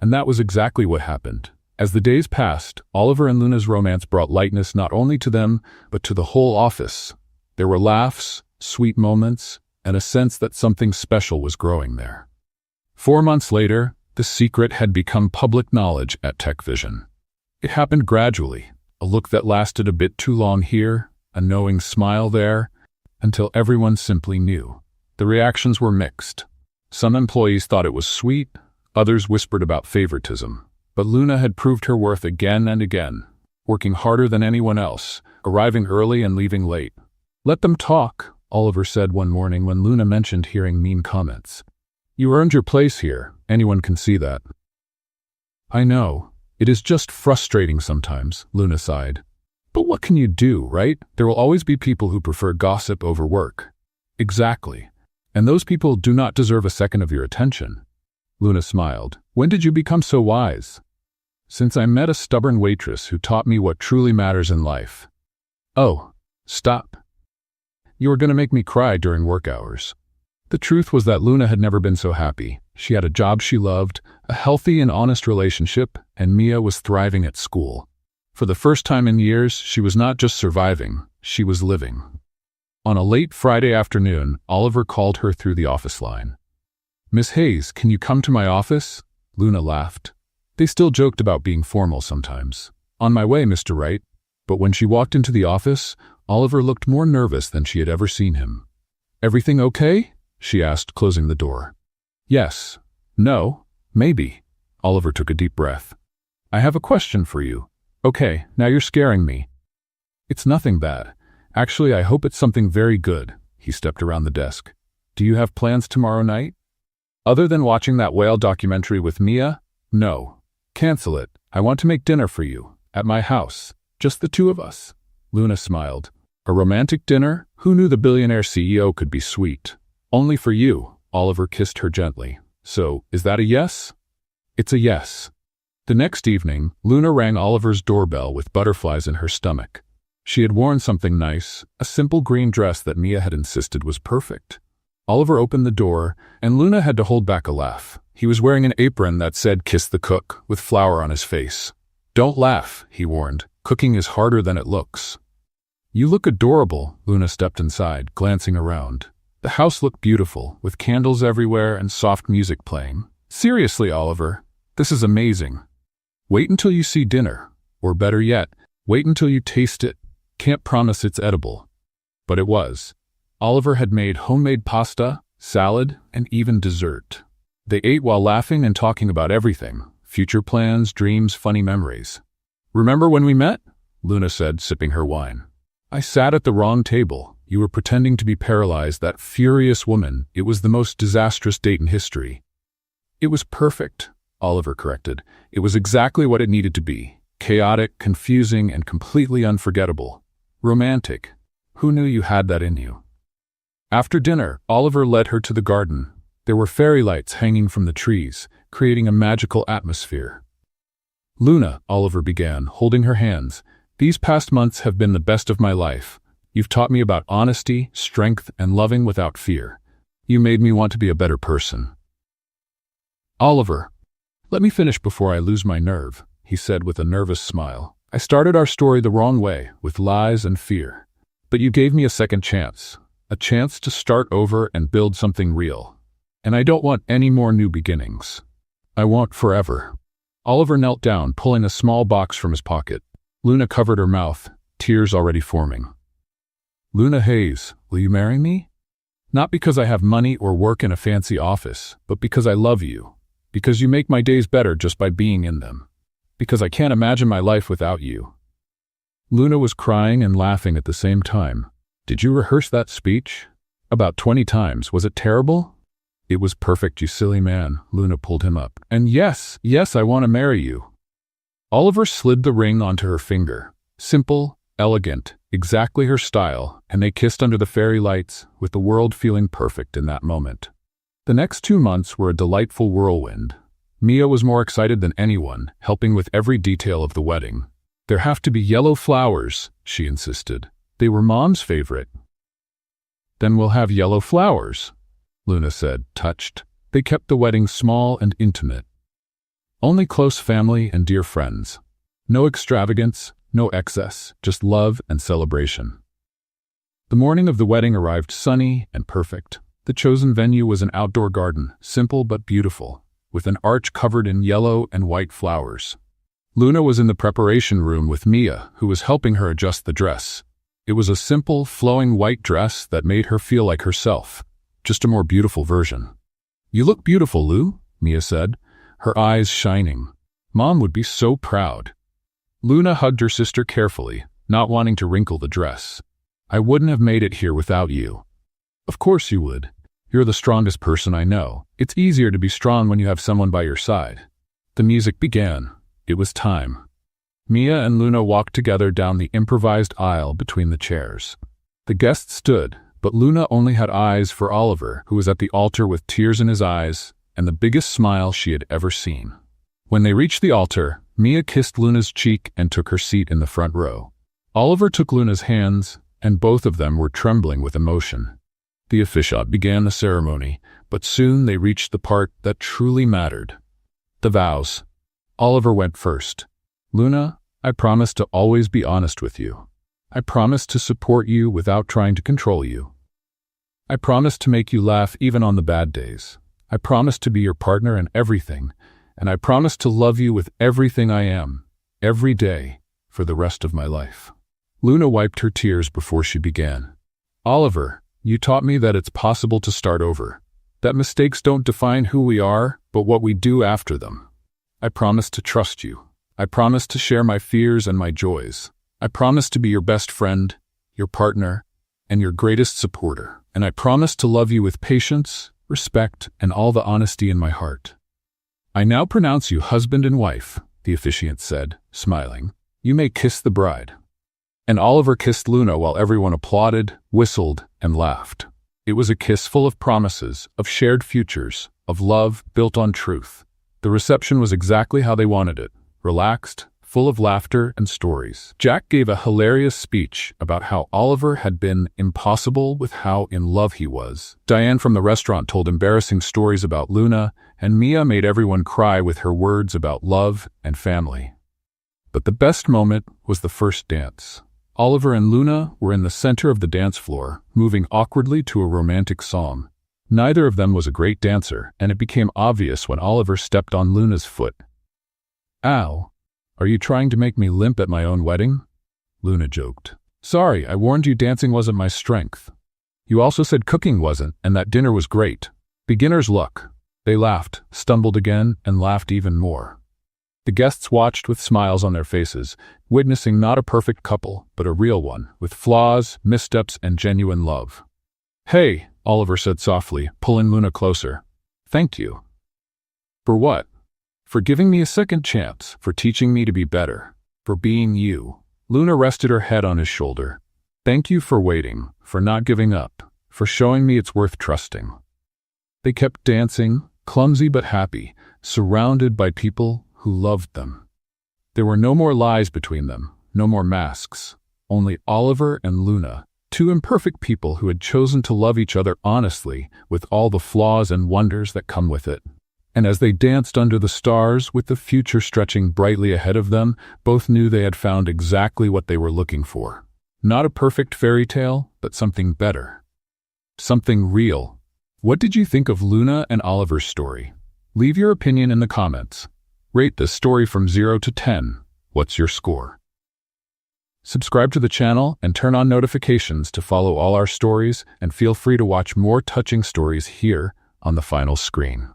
And that was exactly what happened. As the days passed, Oliver and Luna's romance brought lightness not only to them, but to the whole office. There were laughs, sweet moments, and a sense that something special was growing there. 4 months later, the secret had become public knowledge at TechVision. It happened gradually, a look that lasted a bit too long here, a knowing smile there, until everyone simply knew. The reactions were mixed. Some employees thought it was sweet, others whispered about favoritism. But Luna had proved her worth again and again, working harder than anyone else, arriving early and leaving late. Let them talk, Oliver said one morning when Luna mentioned hearing mean comments. You earned your place here, anyone can see that. I know. It is just frustrating sometimes, Luna sighed. But what can you do, right? There will always be people who prefer gossip over work. Exactly. And those people do not deserve a second of your attention. Luna smiled. When did you become so wise? Since I met a stubborn waitress who taught me what truly matters in life. Oh, stop. You are going to make me cry during work hours. The truth was that Luna had never been so happy. She had a job she loved, a healthy and honest relationship, and Mia was thriving at school. For the first time in years, she was not just surviving, she was living. On a late Friday afternoon, Oliver called her through the office line. Miss Hayes, can you come to my office? Luna laughed. They still joked about being formal sometimes. On my way, Mr. Wright. But when she walked into the office, Oliver looked more nervous than she had ever seen him. Everything okay? She asked, closing the door. Yes. No. Maybe. Oliver took a deep breath. I have a question for you. Okay, now you're scaring me. It's nothing bad. Actually, I hope it's something very good. He stepped around the desk. Do you have plans tomorrow night? Other than watching that whale documentary with Mia? No. Cancel it. I want to make dinner for you. At my house. Just the two of us. Luna smiled. A romantic dinner? Who knew the billionaire CEO could be sweet? Only for you. Oliver kissed her gently. So, is that a yes? It's a yes. The next evening, Luna rang Oliver's doorbell with butterflies in her stomach. She had worn something nice, a simple green dress that Mia had insisted was perfect. Oliver opened the door, and Luna had to hold back a laugh. He was wearing an apron that said "Kiss the Cook," with flour on his face. Don't laugh, he warned. Cooking is harder than it looks. You look adorable, Luna stepped inside, glancing around. The house looked beautiful, with candles everywhere and soft music playing. Seriously, Oliver, this is amazing. Wait until you see dinner. Or better yet, wait until you taste it. Can't promise it's edible. But it was. Oliver had made homemade pasta, salad, and even dessert. They ate while laughing and talking about everything. Future plans, dreams, funny memories. Remember when we met? Luna said, sipping her wine. I sat at the wrong table. You were pretending to be paralyzed, that furious woman. It was the most disastrous date in history. It was perfect, Oliver corrected. It was exactly what it needed to be. Chaotic, confusing, and completely unforgettable. Romantic. Who knew you had that in you? After dinner, Oliver led her to the garden. There were fairy lights hanging from the trees, creating a magical atmosphere. Luna, Oliver began, holding her hands, these past months have been the best of my life. You've taught me about honesty, strength, and loving without fear. You made me want to be a better person. Oliver, let me finish before I lose my nerve, he said with a nervous smile. I started our story the wrong way, with lies and fear. But you gave me a second chance, a chance to start over and build something real. And I don't want any more new beginnings. I want forever. Oliver knelt down, pulling a small box from his pocket. Luna covered her mouth, tears already forming. Luna Hayes, will you marry me? Not because I have money or work in a fancy office, but because I love you. Because you make my days better just by being in them. Because I can't imagine my life without you. Luna was crying and laughing at the same time. Did you rehearse that speech? About 20 times. Was it terrible? It was perfect, you silly man. Luna pulled him up. And yes, I want to marry you. Oliver slid the ring onto her finger. Simple, elegant, exactly her style, and they kissed under the fairy lights, with the world feeling perfect in that moment. The next 2 months were a delightful whirlwind. Mia was more excited than anyone, helping with every detail of the wedding. "There have to be yellow flowers," she insisted. They were Mom's favorite. "Then we'll have yellow flowers," Luna said, touched. They kept the wedding small and intimate. Only close family and dear friends. No extravagance, no excess, just love and celebration. The morning of the wedding arrived sunny and perfect. The chosen venue was an outdoor garden, simple but beautiful, with an arch covered in yellow and white flowers. Luna was in the preparation room with Mia, who was helping her adjust the dress. It was a simple, flowing white dress that made her feel like herself, just a more beautiful version. "You look beautiful, Lou," Mia said, her eyes shining. "Mom would be so proud." Luna hugged her sister carefully, not wanting to wrinkle the dress. "I wouldn't have made it here without you." "Of course you would. You're the strongest person I know. It's easier to be strong when you have someone by your side." The music began. It was time. Mia and Luna walked together down the improvised aisle between the chairs. The guests stood, but Luna only had eyes for Oliver, who was at the altar with tears in his eyes and the biggest smile she had ever seen. When they reached the altar, Mia kissed Luna's cheek and took her seat in the front row. Oliver took Luna's hands, and both of them were trembling with emotion. The officiant began the ceremony, but soon they reached the part that truly mattered. The vows. Oliver went first. "Luna, I promise to always be honest with you. I promise to support you without trying to control you. I promise to make you laugh even on the bad days. I promise to be your partner in everything, and I promise to love you with everything I am, every day, for the rest of my life." Luna wiped her tears before she began. "Oliver, you taught me that it's possible to start over, that mistakes don't define who we are, but what we do after them. I promise to trust you. I promise to share my fears and my joys. I promise to be your best friend, your partner, and your greatest supporter. And I promise to love you with patience, respect, and all the honesty in my heart. I now pronounce you husband and wife," the officiant said, smiling. "You may kiss the bride." And Oliver kissed Luna while everyone applauded, whistled, and laughed. It was a kiss full of promises, of shared futures, of love built on truth. The reception was exactly how they wanted it, relaxed, full of laughter and stories. Jack gave a hilarious speech about how Oliver had been impossible with how in love he was. Diane from the restaurant told embarrassing stories about Luna, and Mia made everyone cry with her words about love and family. But the best moment was the first dance. Oliver and Luna were in the center of the dance floor, moving awkwardly to a romantic song. Neither of them was a great dancer, and it became obvious when Oliver stepped on Luna's foot. "Ow, are you trying to make me limp at my own wedding?" Luna joked. "Sorry, I warned you dancing wasn't my strength. You also said cooking wasn't, and that dinner was great. Beginner's luck." They laughed, stumbled again, and laughed even more. The guests watched with smiles on their faces, witnessing not a perfect couple, but a real one, with flaws, missteps, and genuine love. "Hey," Oliver said softly, pulling Luna closer. "Thank you." "For what?" "For giving me a second chance, for teaching me to be better, for being you." Luna rested her head on his shoulder. "Thank you for waiting, for not giving up, for showing me it's worth trusting." They kept dancing, clumsy but happy, surrounded by people who loved them. There were no more lies between them, no more masks, only Oliver and Luna, two imperfect people who had chosen to love each other honestly, with all the flaws and wonders that come with it. And as they danced under the stars, with the future stretching brightly ahead of them, both knew they had found exactly what they were looking for. Not a perfect fairy tale, but something better. Something real. What did you think of Luna and Oliver's story? Leave your opinion in the comments. Rate this story from 0 to 10. What's your score? Subscribe to the channel and turn on notifications to follow all our stories, and feel free to watch more touching stories here on the final screen.